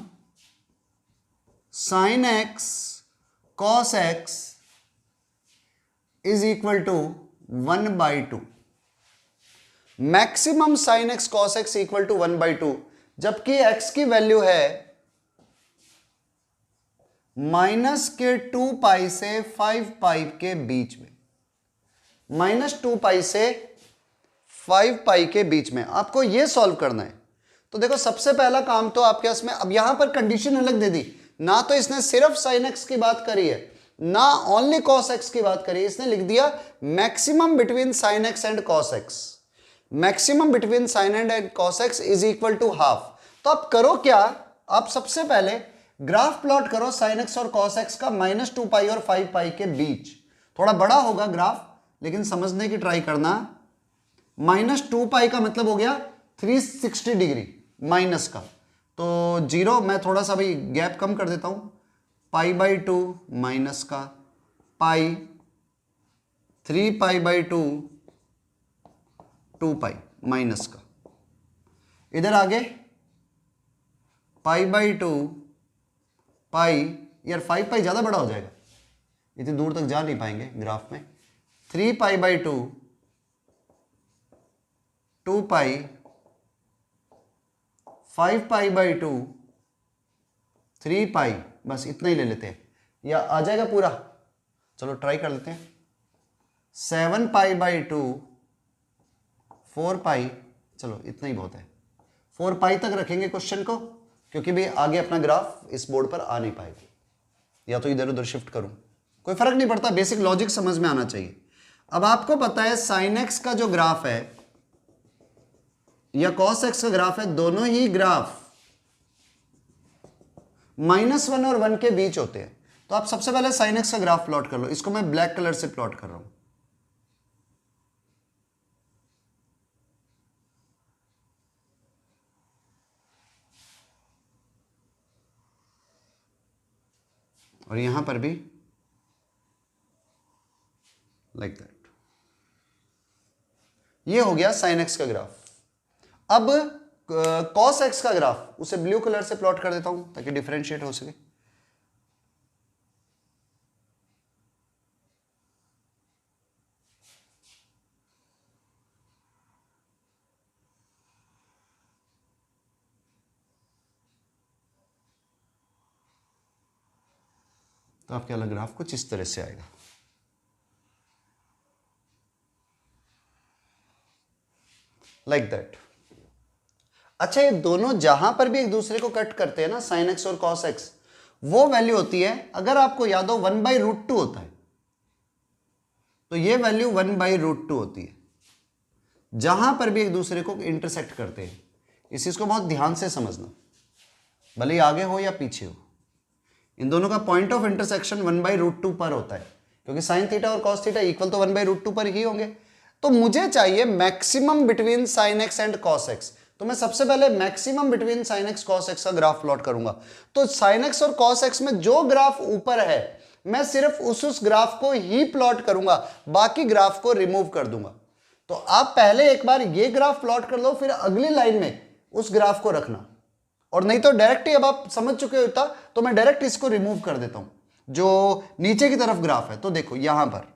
sine x cos x is equal to 1/2। Maximum sine x cos x equal to 1/2, जबकि x की वैल्यू है -2 पाई से 5 पाई के बीच में, -2 पाई से 5 पाई के बीच में आपको यह सॉल्व करना है। तो देखो सबसे पहला काम तो आपके इसमें, अब यहां पर कंडीशन अलग दे दी ना, तो इसने सिर्फ साइन एक्स की बात करी है ना ओनली कॉस एक्स की बात करी है, इसने लिख दिया maximum between sine x and cos x, maximum between sine and cos x is equal to half. तो आप करो क्या, आप सबसे पहले ग्राफ प्लॉट करो साइन एक्स और कॉस एक्स का -2 पाई और 5 पाई के बीच। थोड़ा बड़ा होगा ग्राफ, लेकिन समझने की ट्राई करना। -2 पाई का मतलब हो गया 360 डिग्री माइनस का, तो 0, मैं थोड़ा सा भाई गैप कम कर देता हूं, π/2 माइनस का पाई, 3 π/2 2 पाई माइनस का, इधर आगे π/2 पाई, यार 5 पाई ज्यादा बड़ा हो जाएगा, इतनी दूर तक जा नहीं पाएंगे ग्राफ में। 3 π/2 2 पाई, 5 π/2 3 पाई, बस इतना ही ले लेते हैं, या आ जाएगा पूरा, चलो ट्राई कर लेते हैं। 7 π/2 4 पाई, चलो इतना ही बहुत है, 4 पाई तक रखेंगे क्वेश्चन को, क्योंकि भी आगे अपना ग्राफ इस बोर्ड पर आ नहीं पाएगा, या तो इधर उधर शिफ्ट करूं, कोई फर्क नहीं पड़ता, बेसिक लॉजिक समझ में आना चाहिए। अब आपको पता है साइन एक्स का जो ग्राफ है या कॉस एक्स का ग्राफ है, दोनों ही ग्राफ -1 और 1 के बीच होते हैं। तो आप सबसे पहले साइन एक्स का ग्राफ प्लॉट कर लो, इसको मैं ब्लैक कलर से प्लॉट कर रहा हूं। और यहां पर भी लाइक दैट, ये हो गया साइन एक्स का ग्राफ। अब कॉस एक्स का ग्राफ, उसे ब्लू कलर से प्लॉट कर देता हूं ताकि डिफरेंशिएट हो सके। तो आपके अलग ग्राफ कुछ इस तरह से आएगा। Like that. अच्छा, ये दोनों जहां पर भी एक दूसरे को कट करते हैं ना, साइन एक्स और कॉस एक्स, वो वैल्यू होती है, अगर आपको याद हो 1/√2 होता है, तो ये वैल्यू 1/√2 होती है जहां पर भी एक दूसरे को इंटरसेक्ट करते हैं। इस चीज को बहुत ध्यान से समझना, भले ही आगे हो या पीछे हो, इन दोनों का पॉइंट ऑफ इंटरसेक्शन 1/√2 पर होता है, क्योंकि साइन थीटा और कॉस थीटा इक्वल तो 1/√2 पर ही होंगे। तो मुझे चाहिए maximum between sine x and cos x, तो मैं सबसे पहले maximum between sine x cos x का ग्राफ प्लॉट करूंगा। तो साइन एक्स और कॉस एक्स में जो ग्राफ ऊपर है, मैं सिर्फ उस ग्राफ को ही प्लॉट करूंगा, बाकी ग्राफ को रिमूव कर दूंगा। तो आप पहले एक बार ये ग्राफ प्लॉट कर लो, फिर अगली लाइन में उस ग्राफ को रखना, और नहीं तो डायरेक्ट ही, अब आप समझ चुके होता तो मैं डायरेक्ट इसको रिमूव कर देता हूं। जो नीचे की तरफ ग्राफ है, तो देखो यहां पर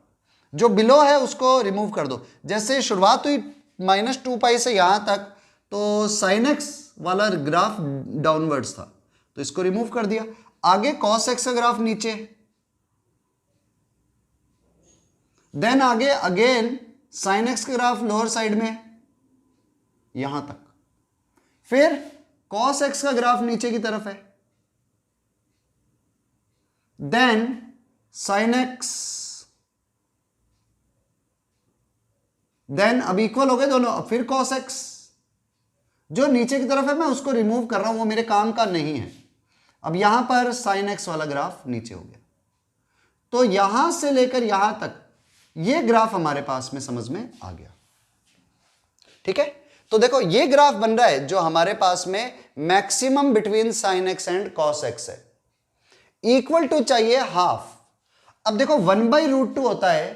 जो बिलो है उसको रिमूव कर दो। जैसे शुरुआत हुई -2 पाई से यहां तक, तो साइन एक्स वाला ग्राफ डाउनवर्ड्स था, तो इसको रिमूव कर दिया। आगे कॉस एक्स का ग्राफ नीचे, देन आगे अगेन साइन एक्स का ग्राफ लोअर साइड में यहां तक, फिर कॉस एक्स का ग्राफ नीचे की तरफ है, देन साइन एक्स, देन अब इक्वल हो गए दोनों, अब फिर कॉस एक्स। जो नीचे की तरफ है मैं उसको रिमूव कर रहा हूं, वो मेरे काम का नहीं है। अब यहां पर साइन एक्स वाला ग्राफ नीचे हो गया, तो यहां से लेकर यहां तक ये ग्राफ हमारे पास में समझ में आ गया। ठीक है, तो देखो ये ग्राफ बन रहा है जो हमारे पास में maximum between sine x and cos x है, इक्वल टू चाहिए हाफ। अब देखो 1/√2 होता है,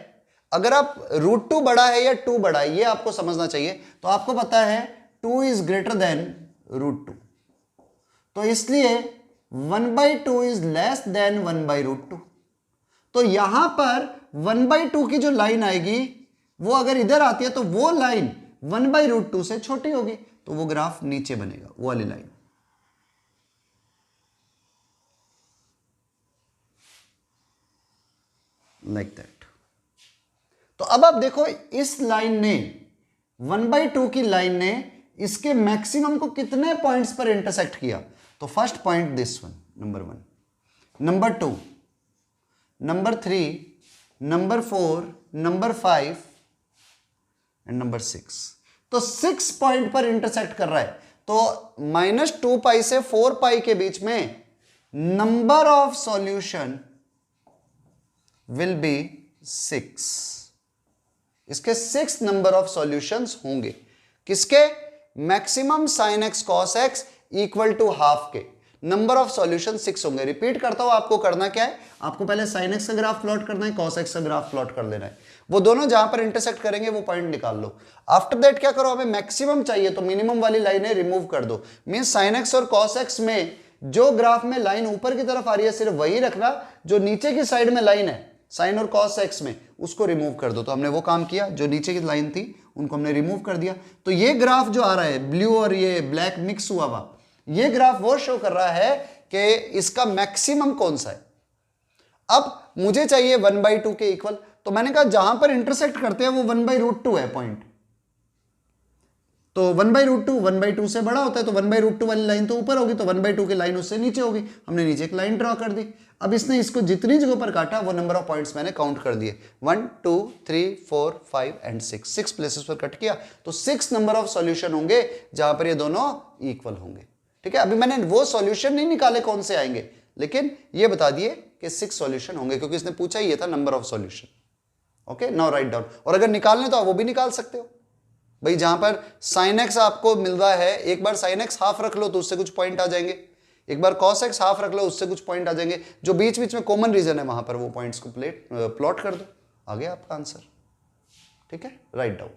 अगर आप √2 बड़ा है या 2 बड़ा है ये आपको समझना चाहिए। तो आपको पता है 2 इज ग्रेटर देन √2, तो इसलिए 1/2 इज लेस देन 1/√2। तो यहां पर 1/2 की जो लाइन आएगी वो अगर इधर आती है तो वो लाइन 1/√2 से छोटी होगी, तो वो ग्राफ नीचे बनेगा, वो वाली लाइन। Like that. तो अब आप देखो इस लाइन ने 1/2 की लाइन ने इसके मैक्सिमम को कितने पॉइंट्स पर इंटरसेक्ट किया? तो first point this one, number 1, number 2, number 3, number 4, number 5 and number 6। तो 6 पॉइंट पर इंटरसेक्ट कर रहा है। तो -2π से 4π के बीच में number of solution will be 6। इसके 6 नंबर ऑफ सॉल्यूशंस होंगे। किसके? Maximum sin x cos x equal to half के नंबर ऑफ सॉल्यूशन 6 होंगे। रिपीट करता हूं, आपको करना क्या है, आपको पहले sin x का ग्राफ प्लॉट करना है, cos x का ग्राफ प्लॉट कर लेना है। वो दोनों जहां पर इंटरसेक्ट करेंगे वो पॉइंट निकाल लो। आफ्टर दैट क्या करो, हमें मैक्सिमम चाहिए तो मिनिमम वाली लाइनें रिमूव कर दो। मींस sin x और cos x में जो ग्राफ में लाइन ऊपर की तरफ आ रही है सिर्फ वही रखना, जो नीचे की साइड में लाइन है साइन और cos x में उसको रिमूव कर दो। तो हमने वो काम किया, जो नीचे की लाइन थी उनको हमने रिमूव कर दिया। तो ये ग्राफ जो आ रहा है ब्लू और ये ब्लैक मिक्स हुआ हुआ, ये ग्राफ वो शो कर रहा है कि इसका मैक्सिमम कौन सा है। अब मुझे चाहिए 1/2 के इक्वल, तो मैंने कहा जहां पर इंटरसेक्ट करते हैं वो 1/√2 है पॉइंट। तो 1/√2 1/2 से बड़ा होता है, तो 1/√2 वाली लाइन तो ऊपर होगी, तो 1/2 की लाइन उससे नीचे होगी। हमने नीचे एक लाइन ड्रॉ कर दी। अब इसने इसको जितनी जगह पर काटा वो नंबर ऑफ पॉइंट्स मैंने काउंट कर दिए, 1 2 3 4 5 एंड 6 प्लेसेस पर कट किया। तो 6 नंबर ऑफ सॉल्यूशन होंगे जहां पर ये दोनों इक्वल होंगे। ठीक है, अभी मैंने वो सॉल्यूशन नहीं निकाले कौन से आएंगे, लेकिन ये बता दिए कि 6 सॉल्यूशन होंगे, क्योंकि इसने पूछा ही ये था number of solution. Okay, now write down. और अगर निकालने तो आप वो भी निकाल सकते हो भाई, जहां पर sin x आपको मिल रहा है, एक बार sin x हाफ रख लो तो उससे कुछ पॉइंट आ जाएंगे, एक बार cos x हाफ रख लो उससे कुछ पॉइंट आ जाएंगे, जो बीच बीच में कॉमन रीजन है वहां पर वो पॉइंट्स को प्लॉट कर दो, आ गया आपका आंसर। ठीक है, राइट डाउन।